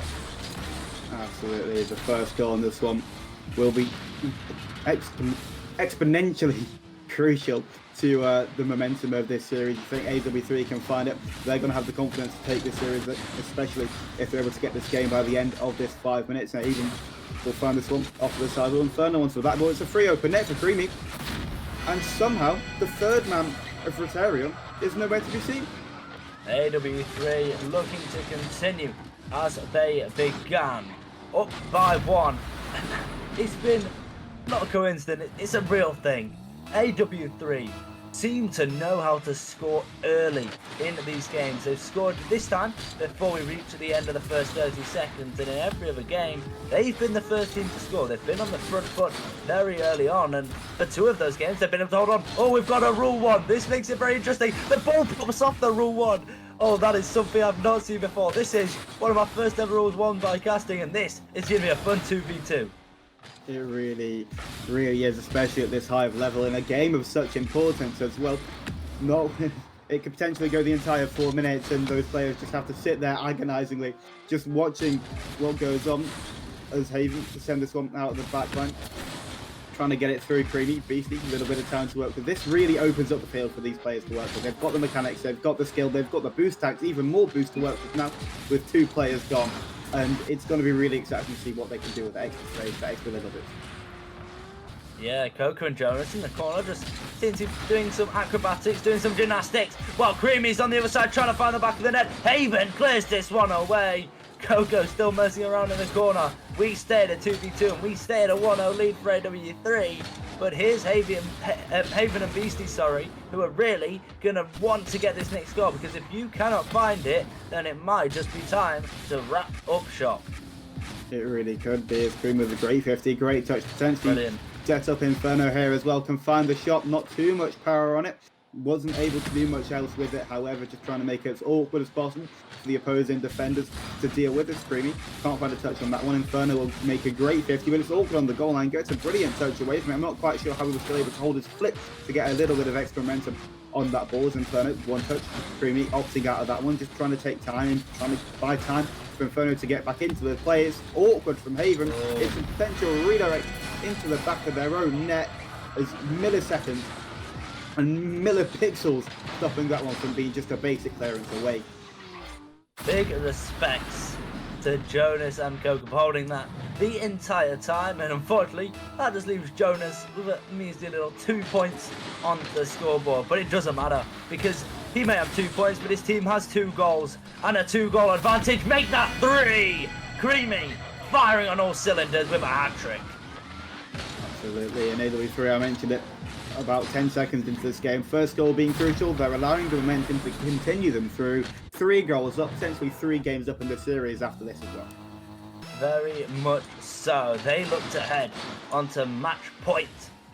Absolutely, the first goal in this one will be exponentially crucial to the momentum of this series. I think AW3 can find it. They're going to have the confidence to take this series, especially if they're able to get this game by the end of this 5 minutes. Now, even will find this one off to the side. Will Inferno onto the back ball. It's a free open net for Creamy. And somehow, the third man of Rotaryon is nowhere to be seen. AW3 looking to continue as they began up by 1. It's been not a coincidence, it's a real thing. AW3 seem to know how to score early in these games. They've scored this time before we reach the end of the first 30 seconds, and in every other game they've been the first team to score. They've been on the front foot very early on, and for 2 of those games they've been able to hold on. Oh, we've got a rule 1. This makes it very interesting. The ball pops off the rule 1. Oh, that is something I've not seen before. This is one of my first ever rules 1 by casting, and this is going to be a fun 2v2. It really is, especially at this high of level in a game of such importance as well. No, it could potentially go the entire 4 minutes, and those players just have to sit there agonizingly, just watching what goes on as Haven to send this one out of the back line. Trying to get it through Creamy, Beastie, a little bit of time to work with. This really opens up the field for these players to work with. They've got the mechanics, they've got the skill, they've got the boost tax, even more boost to work with now with 2 players gone. And it's going to be really exciting to see what they can do with that extra space, that extra little bit. Yeah, Coco and Jonas in the corner just seem to be doing some acrobatics, doing some gymnastics, while Creamy's on the other side trying to find the back of the net. Haven clears this one away. Coco still messing around in the corner. We stay at a 2v2 and we stay at a 1-0 lead for AW3. But here's Haven and Beastie, who are really going to want to get this next goal, because if you cannot find it, then it might just be time to wrap up shop. It really could be. It's Cream with a great 50, great touch potentially. Brilliant. Set up Inferno here as well, can find the shot, not too much power on it. Wasn't able to do much else with it, however, just trying to make it as awkward as possible for the opposing defenders to deal with. It's Creamy, can't find a touch on that one. Inferno will make a great 50, but it's awkward on the goal line, gets a brilliant touch away from it. I'm not quite sure how he was still able to hold his flip to get a little bit of extra momentum on that ball. As Inferno, one touch, Creamy opting out of that one, just trying to take time, trying to buy time for Inferno to get back into the play. It's awkward from Haven. It's a potential redirect into the back of their own net as milliseconds and millipixels stopping that one from being just a basic clearance away. Big respects to Jonas and Coco for holding that the entire time, and unfortunately that just leaves Jonas with a measly little 2 points on the scoreboard. But it doesn't matter, because he may have 2 points, but his team has 2 goals and a 2-goal advantage. Make that 3! Creamy firing on all cylinders with a hat-trick. Absolutely, and AW3, I mentioned it about 10 seconds into this game. First goal being crucial, they're allowing the momentum to continue them through 3 goals up, potentially 3 games up in the series after this as well. Very much so. They looked ahead onto match point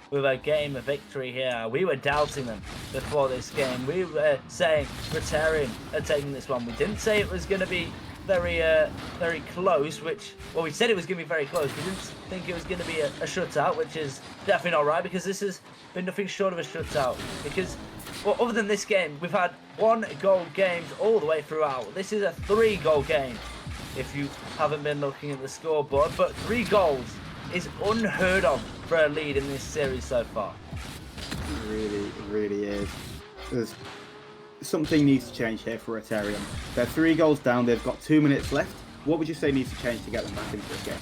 with a game of victory here. We were doubting them before this game. We were saying Rotaryon are taking this one. We didn't say it was going to be very close, well, we said it was going to be very close. We didn't think it was going to be a shutout, which is definitely not right, because this has been nothing short of a shutout. Because, well, other than this game, we've had 1-goal games all the way throughout. This is a 3-goal game. if you haven't been looking at the scoreboard. But 3 goals is unheard of for a lead in this series so far. It really is. There's something needs to change here for Rotaryon. They're 3 goals down. They've got 2 minutes left. What would you say needs to change to get them back into this game?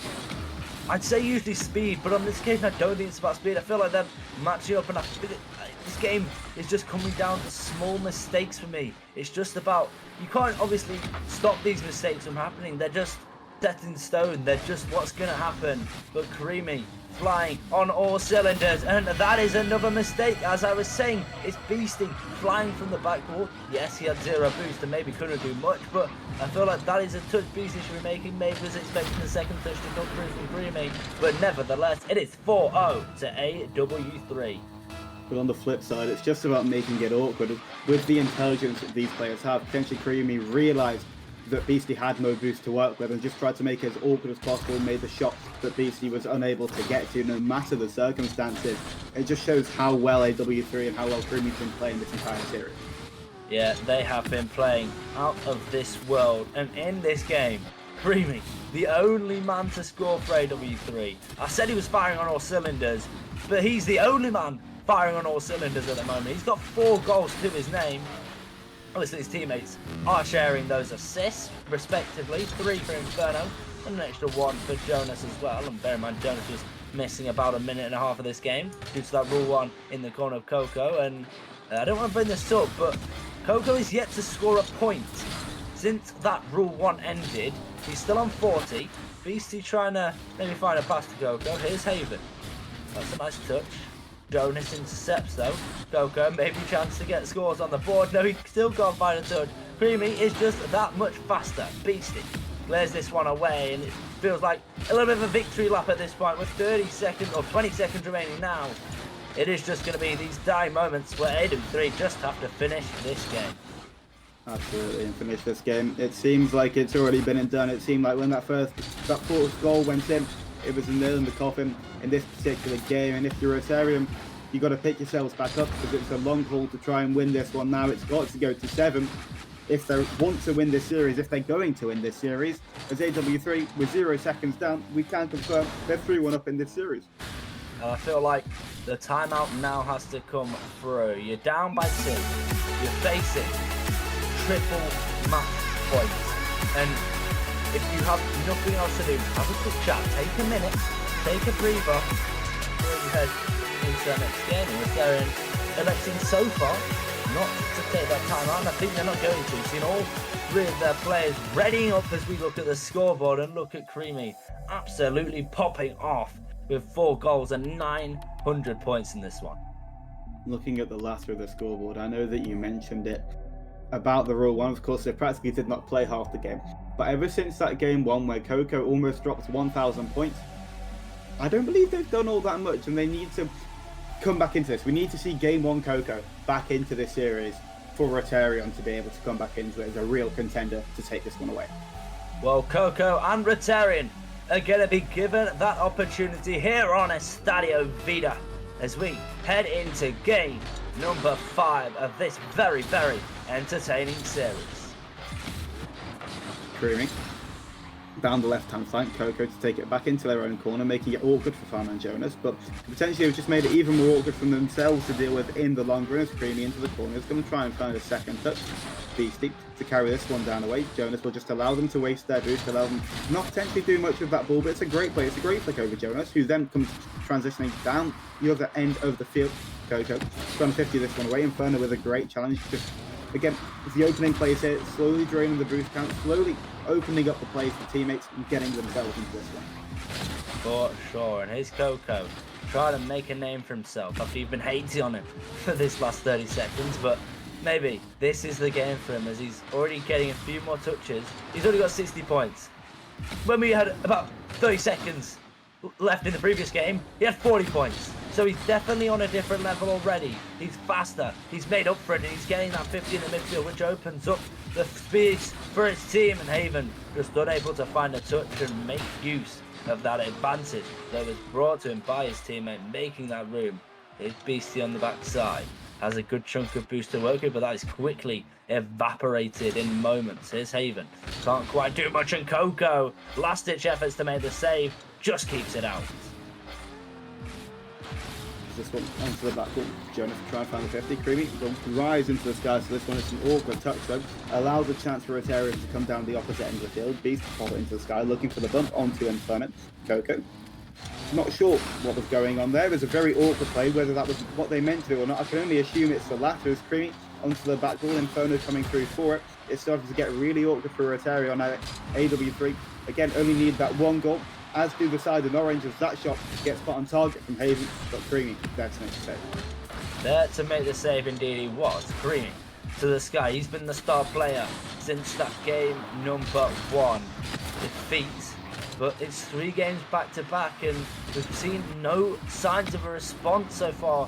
I'd say usually speed, but on this occasion I don't think it's about speed. I feel like they're matching up enough. This game is just coming down to small mistakes for me. It's just about, you can't obviously stop these mistakes from happening. They're just set in stone. They're just what's going to happen. But Creamy flying on all cylinders, and that is another mistake. As I was saying, it's Beastie flying from the backboard. Yes, he had 0 boost and maybe couldn't do much, but I feel like that is a touch Beastie should be making. Maybe was expecting the second touch to come through from Creamy, but nevertheless, it is 4-0 to AW3. But on the flip side, it's just about making it awkward. With the intelligence that these players have, potentially Creamy realised that Beastie had no boost to work with and just tried to make it as awkward as possible, made the shot that Beastie was unable to get to no matter the circumstances. It just shows how well AW3 and how well Creamy's been playing this entire series. Yeah, they have been playing out of this world, and in this game, Creamy, the only man to score for AW3. I said he was firing on all cylinders, but he's the only man firing on all cylinders at the moment. He's got 4 goals to his name. Obviously, his teammates are sharing those assists, respectively. 3 for Inferno, and an extra 1 for Jonas as well. And bear in mind, Jonas was missing about a minute and a half of this game due to that Rule 1 in the corner of Coco. And I don't want to bring this up, but Coco is yet to score a point. Since that Rule 1 ended, he's still on 40. Beastie trying to maybe find a pass to Coco. Here's Haven. That's a nice touch. Jonas intercepts though. Coco maybe chance to get scores on the board. No, he still can't find a touch. Creamy is just that much faster. Beastie clears this one away, and it feels like a little bit of a victory lap at this point with 30 seconds or 20 seconds remaining now. It is just going to be these dying moments where AW3 just have to finish this game. Absolutely, and finish this game. It seems like it's already been and done. It seemed like when that fourth goal went in, it was a nail in the coffin in this particular game. And if you're Rotaryon, you've got to pick yourselves back up because it's a long haul to try and win this one now. It's got to go to 7 if they want to win this series, if they're going to win this series. As AW3, with 0 seconds down, we can confirm they're 3-1 up in this series. And I feel like the timeout now has to come through. You're down by 2. You're facing triple match points. And if you have nothing else to do, have a quick chat, take a minute, take a breather, before you head into the next game. And they're electing so far not to take that time out, and I think they're not going to. Seeing all 3 of their players readying up as we look at the scoreboard and look at Creamy absolutely popping off with 4 goals and 900 points in this one. Looking at the latter of the scoreboard, I know that you mentioned it about the Rule 1. Of course, they practically did not play half the game. But ever since that game 1 where Coco almost dropped 1,000 points, I don't believe they've done all that much, and they need to come back into this. We need to see game 1 Coco back into this series for Rotaryon to be able to come back into it as a real contender to take this one away. Well, Coco and Rotaryon are going to be given that opportunity here on Estadio Vida as we head into game number 5 of this very, very entertaining series. Creamy down the left-hand flank, Coco to take it back into their own corner, making it awkward for Fan and Jonas, but potentially have just made it even more awkward for themselves to deal with in the long run as Creamy into the corner is going to try and find a second touch. Beastie to carry this one down away. Jonas will just allow them to waste their boost, allow them not potentially do much with that ball, but it's a great play. It's a great flick over Jonas, who then comes transitioning down the other end of the field. Coco trying to 50 this one away. Inferno with a great challenge. Just again, it's the opening plays here, slowly draining the boost count, slowly opening up the plays for teammates and getting themselves into this one. For sure, and here's Coco trying to make a name for himself after you've been hating on him for this last 30 seconds, but maybe this is the game for him as he's already getting a few more touches. He's already got 60 points. When we had about 30 seconds left in the previous game, he had 40 points. So he's definitely on a different level already. He's faster, he's made up for it, and he's getting that 50 in the midfield, which opens up the space for his team. And Haven just unable to find a touch and make use of that advantage that was brought to him by his teammate, making that room. It's Beastie on the backside. has a good chunk of boost to work with, but that is quickly evaporated in moments. Here's Haven. Can't quite do much, and Coco, last-ditch efforts to make the save, just keeps it out. This one onto the back wall. Jonas try and find the 50. Creamy will rise into the sky, so this one is an awkward touch though. Allows a chance for Rotaryon to come down the opposite end of the field. Beast pop it into the sky, looking for the bump onto Inferno. Coco. Not sure what was going on there. It was a very awkward play, whether that was what they meant to do or not. I can only assume it's the latter. It's Creamy onto the back wall. Inferno coming through for it. It's starting to get really awkward for Rotaryon now. AW3 again only need that one goal. As do the side in orange, as that shot gets put on target from Haven, but Creamy there to make the save. There to make the save indeed he was. Creamy to the sky. He's been the star player since that game number 1 defeat. But it's 3 games back to back, and we've seen no signs of a response so far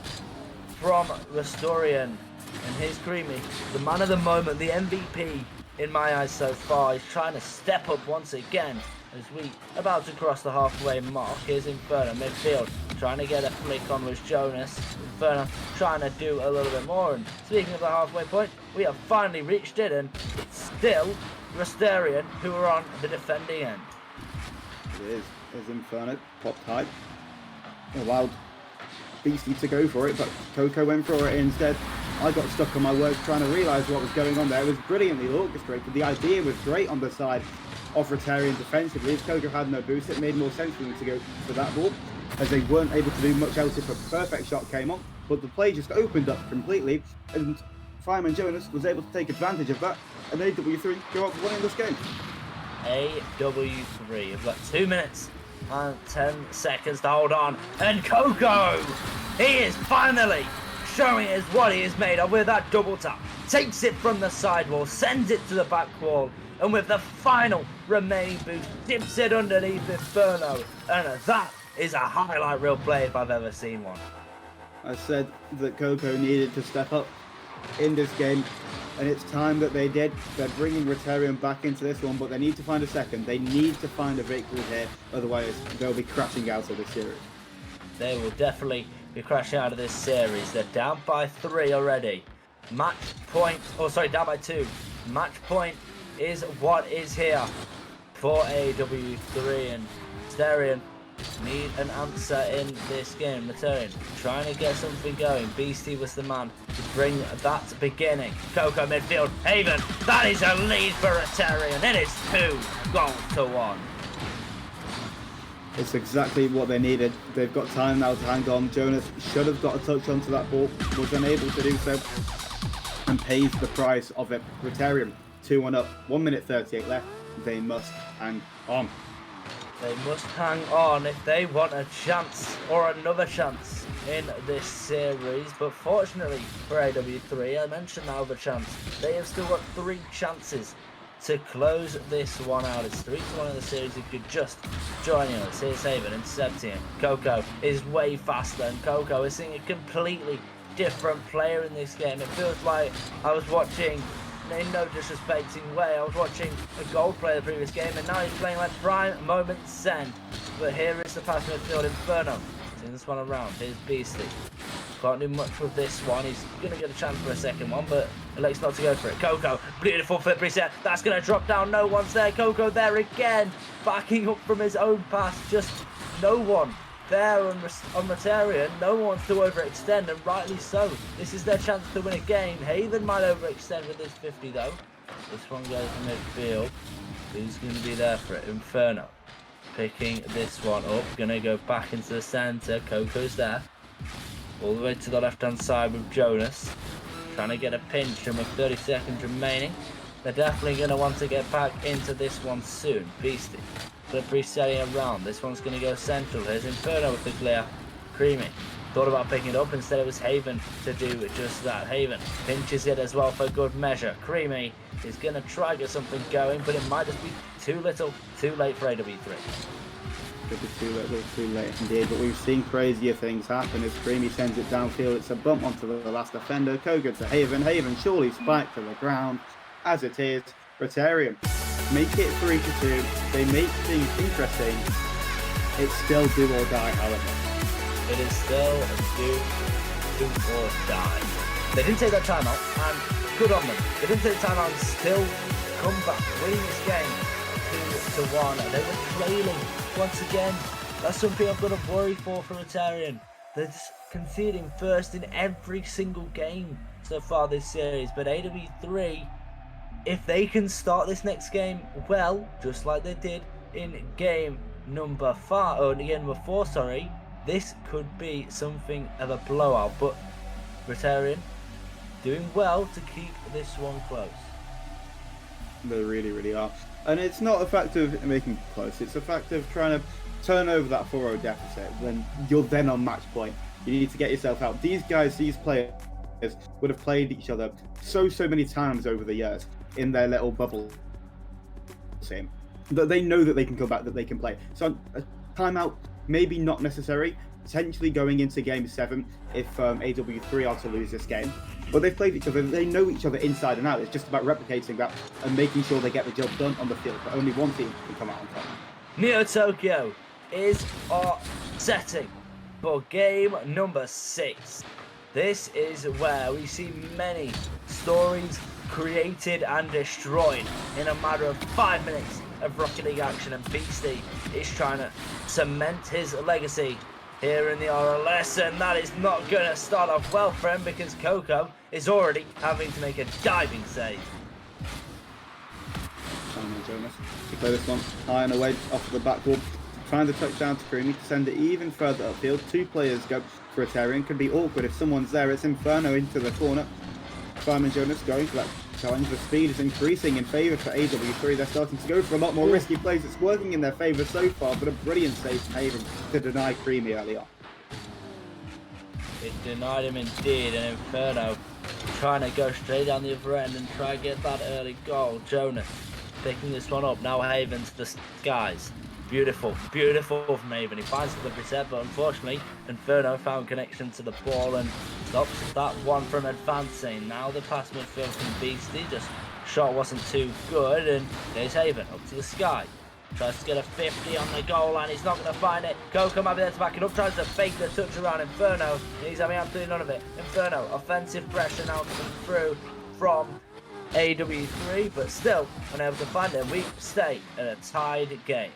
from Rotaryon. And here's Creamy, the man of the moment, the MVP in my eyes so far. He's trying to step up once again. As we about to cross the halfway mark, here's Inferno midfield, trying to get a flick on with Jonas. Inferno trying to do a little bit more, and speaking of the halfway point, we have finally reached it, and it's still Rotaryon who are on the defending end. It is. There's Inferno, popped high. Allowed Beastie to go for it, but Coco went for it instead. I got stuck on my words trying to realise what was going on there. It was brilliantly orchestrated. The idea was great on the side of Rotaryon defensively. As Coco had no boost, it made more sense for them to go for that ball, as they weren't able to do much else if a perfect shot came on. But the play just opened up completely, and Fireman Jonas was able to take advantage of that, and AW3 go up winning this game. AW3 have got 2 minutes and 10 seconds to hold on, and Coco, he is finally showing us what he is made of with that double tap. Takes it from the side wall, sends it to the back wall, and with the final remaining boost, dips it underneath Inferno. And that is a highlight reel play if I've ever seen one. I said that Coco needed to step up in this game, and it's time that they did. They're bringing Rotaryon back into this one, but they need to find a second. They need to find a victory here, otherwise they'll be crashing out of this series. They will definitely be crashing out of this series. They're down by 3 already. Match point, down by 2. Match point is what is here for AW3, and Rotaryon need an answer in this game. Rotaryon trying to get something going. Beastie was the man to bring that beginning. Coco midfield, Haven, that is a lead for Rotaryon. It is 2-1. It's exactly what they needed. They've got time now to hang on. Jonas should have got a touch onto that ball, was unable to do so, and pays the price of it. Rotaryon 2-1 up, 1 minute 38 left. They must hang on. They must hang on if they want a chance or another chance in this series. But fortunately for AW3, I mentioned that other chance. They have still got 3 chances to close this one out. It's 3-1 in the series. If you're just joining us, here's Haven intercepting it. Coco is way faster, and Coco is seeing a completely different player in this game. It feels like I was watching, in no disrespecting way, I was watching a gold player the previous game, and now he's playing like prime moment Zen. But here is the pass midfield. Inferno seeing this one around. Here's Beastie. Can't do much with this one. He's going to get a chance for a second one, but elects not to go for it. Coco, beautiful flip reset. That's going to drop down. No one's there. Coco there again, backing up from his own pass. Just no one there on Rotaryon. No one wants to overextend, and rightly so. This is their chance to win a game. Haven might overextend with this 50 though. This one goes to midfield. Who's going to be there for it? Inferno picking this one up. Going to go back into the centre. Coco's there. All the way to the left-hand side with Jonas. Trying to get a pinch, and with 30 seconds remaining, they're definitely going to want to get back into this one soon. Beastie. Slippery setting around. This one's going to go central. Here's Inferno with the clear. Creamy. Thought about picking it up. Instead it was Haven to do just that. Haven pinches it as well for good measure. Creamy is going to try to get something going, but it might just be too little, too late for AW3. Could be too little, too late indeed, but we've seen crazier things happen as Creamy sends it downfield. It's a bump onto the last defender. Coco to Haven. Haven surely spiked to the ground. As it is, Rotaryon make it 3-2. They make things interesting. It's still do or die, however. It is still a do or die. They didn't take that timeout, and good on them. They didn't take the timeout and still come back, winning this game 2-1. They were trailing once again. That's something I've got to worry for Rotaryon. They're just conceding first in every single game so far this series. But AW3, if they can start this next game well, just like they did in game number 4, sorry, this could be something of a blowout. But Rotaryon doing well to keep this one close. They really, really are. And it's not a fact of making it close, it's a fact of trying to turn over that 4-0 deficit when you're then on match point. You need to get yourself out. These guys, these players would have played each other so many times over the years in their little bubble team that they know that they can come back, that they can play. So a timeout, maybe not necessary, potentially going into game 7 if AW3 are to lose this game. But they've played each other, they know each other inside and out. It's just about replicating that and making sure they get the job done on the field. But only one team can come out on top. Neo Tokyo is our setting for game number 6. This is where we see many stories created and destroyed in a matter of 5 minutes of Rocket League action, and Beastie is trying to cement his legacy here in the RLS, and that is not going to start off well for him because Coco is already having to make a diving save. Jonas to play this one high and away off the backboard, trying to touch down to Creamy to send it even further upfield. 2 players go for Rotaryon. Could be awkward if someone's there. It's Inferno into the corner. Fireman Jonas going for that challenge. The speed is increasing in favour for AW3. They're starting to go for a lot more risky plays. It's working in their favour so far, but a brilliant save from Haven to deny Creamy early on. It denied him indeed, and Inferno trying to go straight down the other end and try and get that early goal. Jonas picking this one up. Now Haven to the skies. Beautiful, beautiful from Haven. He finds the reset, but unfortunately Inferno found connection to the ball and stops that one from advancing. Now the pass midfield from Beastie, just shot wasn't too good, and there's Haven up to the sky. Tries to get a 50 on the goal line, he's not going to find it. Coco might be there to back it up, tries to fake the touch around Inferno, and he's having absolutely none of it. Inferno, offensive pressure now coming through from AW3, but still unable to find it. We stay in a tied game.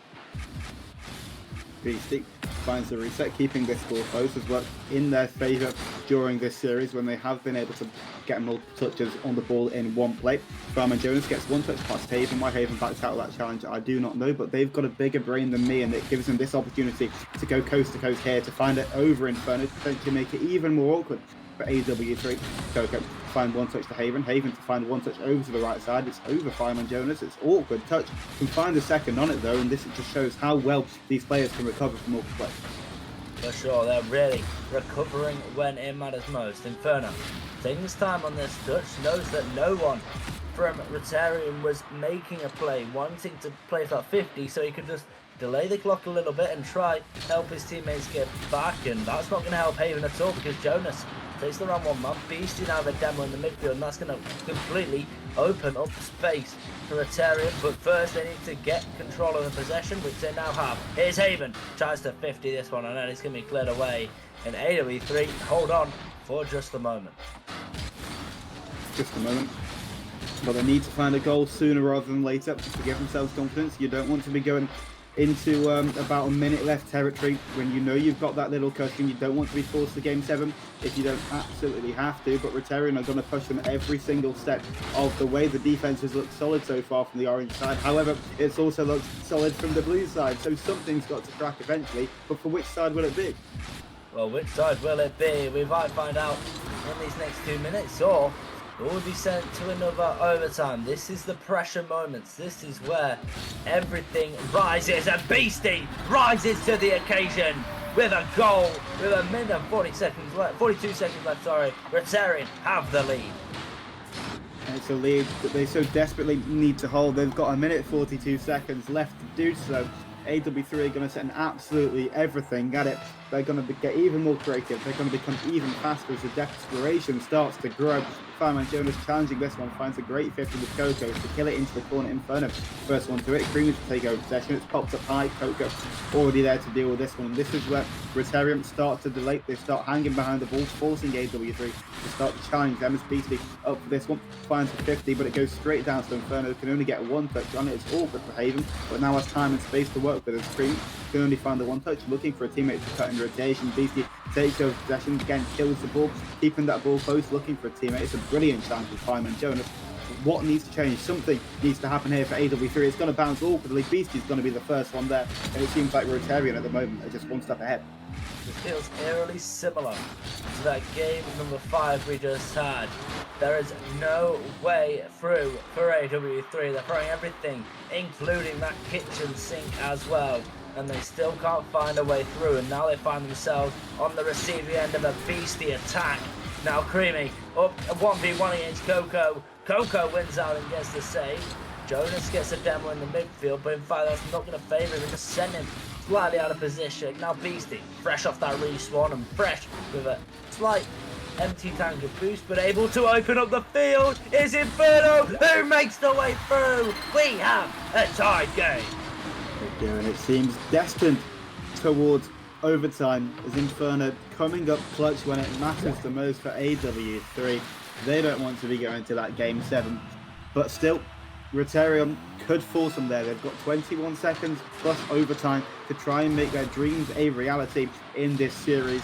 Beastie finds the reset, keeping this score close. Has worked in their favour during this series when they have been able to get multiple touches on the ball in one play. Fireman Jonas gets one touch past Haven. Why Haven backs out of that challenge, I do not know, but they've got a bigger brain than me, and it gives them this opportunity to go coast to coast here, to find it over Inferno, to potentially make it even more awkward for AW3. Coco find one touch to Haven. Haven to find one touch over to the right side. It's over Fireman Jonas. It's awkward touch. Can find a second on it though, and this just shows how well these players can recover from awkward play. For sure, they're really recovering when it matters most. Inferno taking his time on this touch, knows that no one from Rotaryon was making a play, wanting to play for that 50, so he could just delay the clock a little bit and try help his teammates get back, and that's not going to help Haven at all because Jonas takes the round one man. Beastie now have a demo in the midfield, and that's going to completely open up space for Rotaryon. But first they need to get control of the possession, which they now have. Here's Haven, tries to 50 this one, and then it's going to be cleared away. And AW3 hold on for just a moment. Just a moment. But they need to find a goal sooner rather than later to give themselves confidence. You don't want to be going into about a minute left territory when you know you've got that little cushion. You don't want to be forced to game 7 if you don't absolutely have to, but Rotaryon are going to push them every single step of the way. The defense has looked solid so far from the orange side, however it's also looked solid from the blue side, so something's got to crack eventually, but for which side will it be? Well, which side will it be? We might find out in these next 2 minutes, or it will be sent to another overtime. This is the pressure moments. This is where everything rises, and Beastie rises to the occasion with a goal with a minute and 42 seconds left. Rotaryon have the lead. And it's a lead that they so desperately need to hold. They've got a minute 42 seconds left to do so. AW3 are going to set an absolutely everything at it. They're going to get even more creative. They're going to become even faster as the desperation starts to grow. Fireman Jonas challenging this one, finds a great 50 with Coco to kill it into the corner. Inferno, first one to it. Creamy to take over possession. It's popped up high. Coco already there to deal with this one. And this is where Rotaryon start to delay. They start hanging behind the ball, forcing AW3 to start to challenge them as Beastly up for this one. Finds the 50, but it goes straight down to Inferno. Can only get one touch on it. It's awkward for Haven, but now has time and space to work with his Cream. Can only find the one touch, looking for a teammate to cut in rotation. Beastly takes over possession, again kills the ball, keeping that ball close, looking for a teammate. It's a brilliant chance with Fireman Jonas. What needs to change? Something needs to happen here for AW3. It's going to bounce awkwardly. Beastly's going to be the first one there, and it seems like Rotaryon at the moment are just one step ahead. It feels eerily similar to that game number 5 we just had. There is no way through for AW3. They're throwing everything, including that kitchen sink as well, and they still can't find a way through, and now they find themselves on the receiving end of a beastly attack. Now Creamy up 1v1 against Coco. Coco wins out and gets the save. Jonas gets a demo in the midfield, but in fact that's not going to favour him and just send him slightly out of position. Now Beastie, fresh off that respawn and fresh with a slight empty tank of boost, but able to open up the field is Inferno, who makes the way through. We have a tied game. And it seems destined towards overtime as Inferno coming up clutch when it matters the most for AW3. They don't want to be going to that game 7, but still Rotaryon could force them there. They've got 21 seconds plus overtime to try and make their dreams a reality in this series.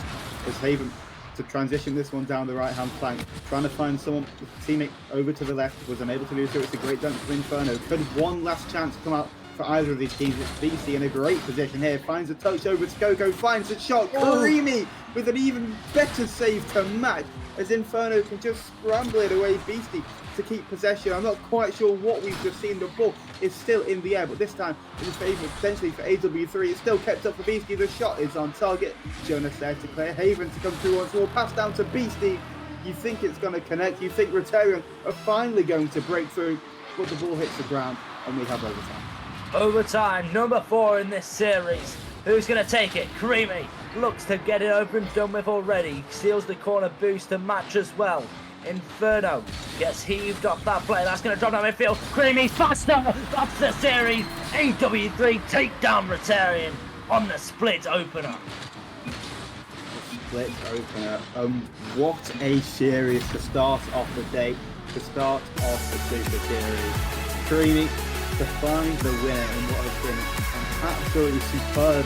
As Haven to transition this one down the right hand flank, trying to find someone, teammate over to the left, was unable to do so. It's a great dunk from Inferno. Could one last chance come out for either of these teams? It's BC in a great position here, finds a touch over to Coco, finds a shot. Creamy with an even better save to match as Inferno can just scramble it away. Beastie to keep possession. I'm not quite sure what we've just seen. The ball is still in the air, but this time in favour potentially for AW3. It's still kept up for Beastie. The shot is on target. Jonas there to clear. Haven to come through once more. Pass down to Beastie. You think it's going to connect. You think Rotaryon are finally going to break through, but the ball hits the ground and we have overtime. Overtime, number 4 in this series. Who's going to take it? Creamy looks to get it over and done with already. Steals the corner boost to match as well. Inferno gets heaved off that play. That's going to drop down midfield. Creamy faster. That's the series. AW3 take down Rotaryon on the split opener. Split opener. What a series to start off the day, to start off the Super Series. Creamy to find the winner in what has been an absolutely superb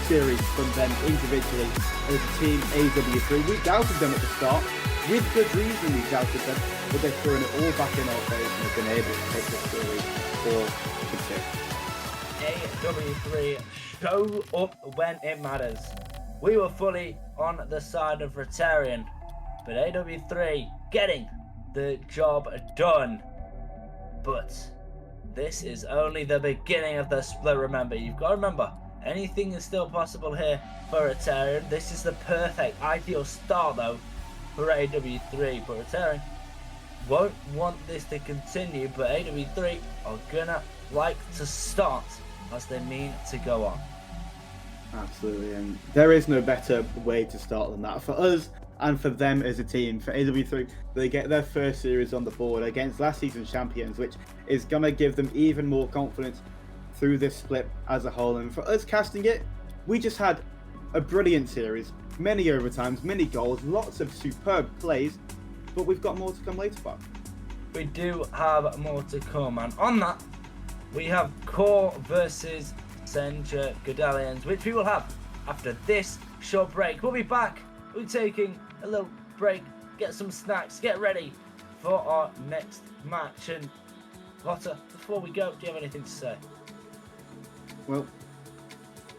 series from them individually as a team AW3. We doubted them at the start, with good reason we doubted them, but they've thrown it all back in our face and have been able to take this series for 6. AW3 show up when it matters. We were fully on the side of Rotaryon, but AW3 getting the job done. But this is only the beginning of the split, remember. You've got to remember, anything is still possible here for Rotaryon. This is the perfect, ideal start, though, for AW3. But Rotaryon won't want this to continue, but AW3 are gonna like to start as they mean to go on. Absolutely, and there is no better way to start than that. For us and for them as a team, for AW3, they get their first series on the board against last season's champions, which is going to give them even more confidence through this split as a whole. And for us casting it, we just had a brilliant series, many overtimes, many goals, lots of superb plays, but we've got more to come later, Bob. We do have more to come, and on that, we have Core versus Senja Godalians, which we will have after this short break. We'll be back. We're taking a little break, get some snacks, get ready for our next match. And Potter, before we go, do you have anything to say? Well,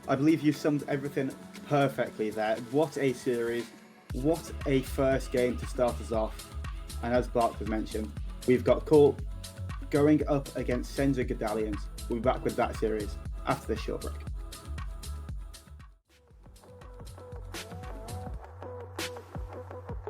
I believe you summed everything perfectly there. What a series, what a first game to start us off. And as Clark has mentioned, we've got Core going up against Senja Godalians. We'll be back with that series after this short break.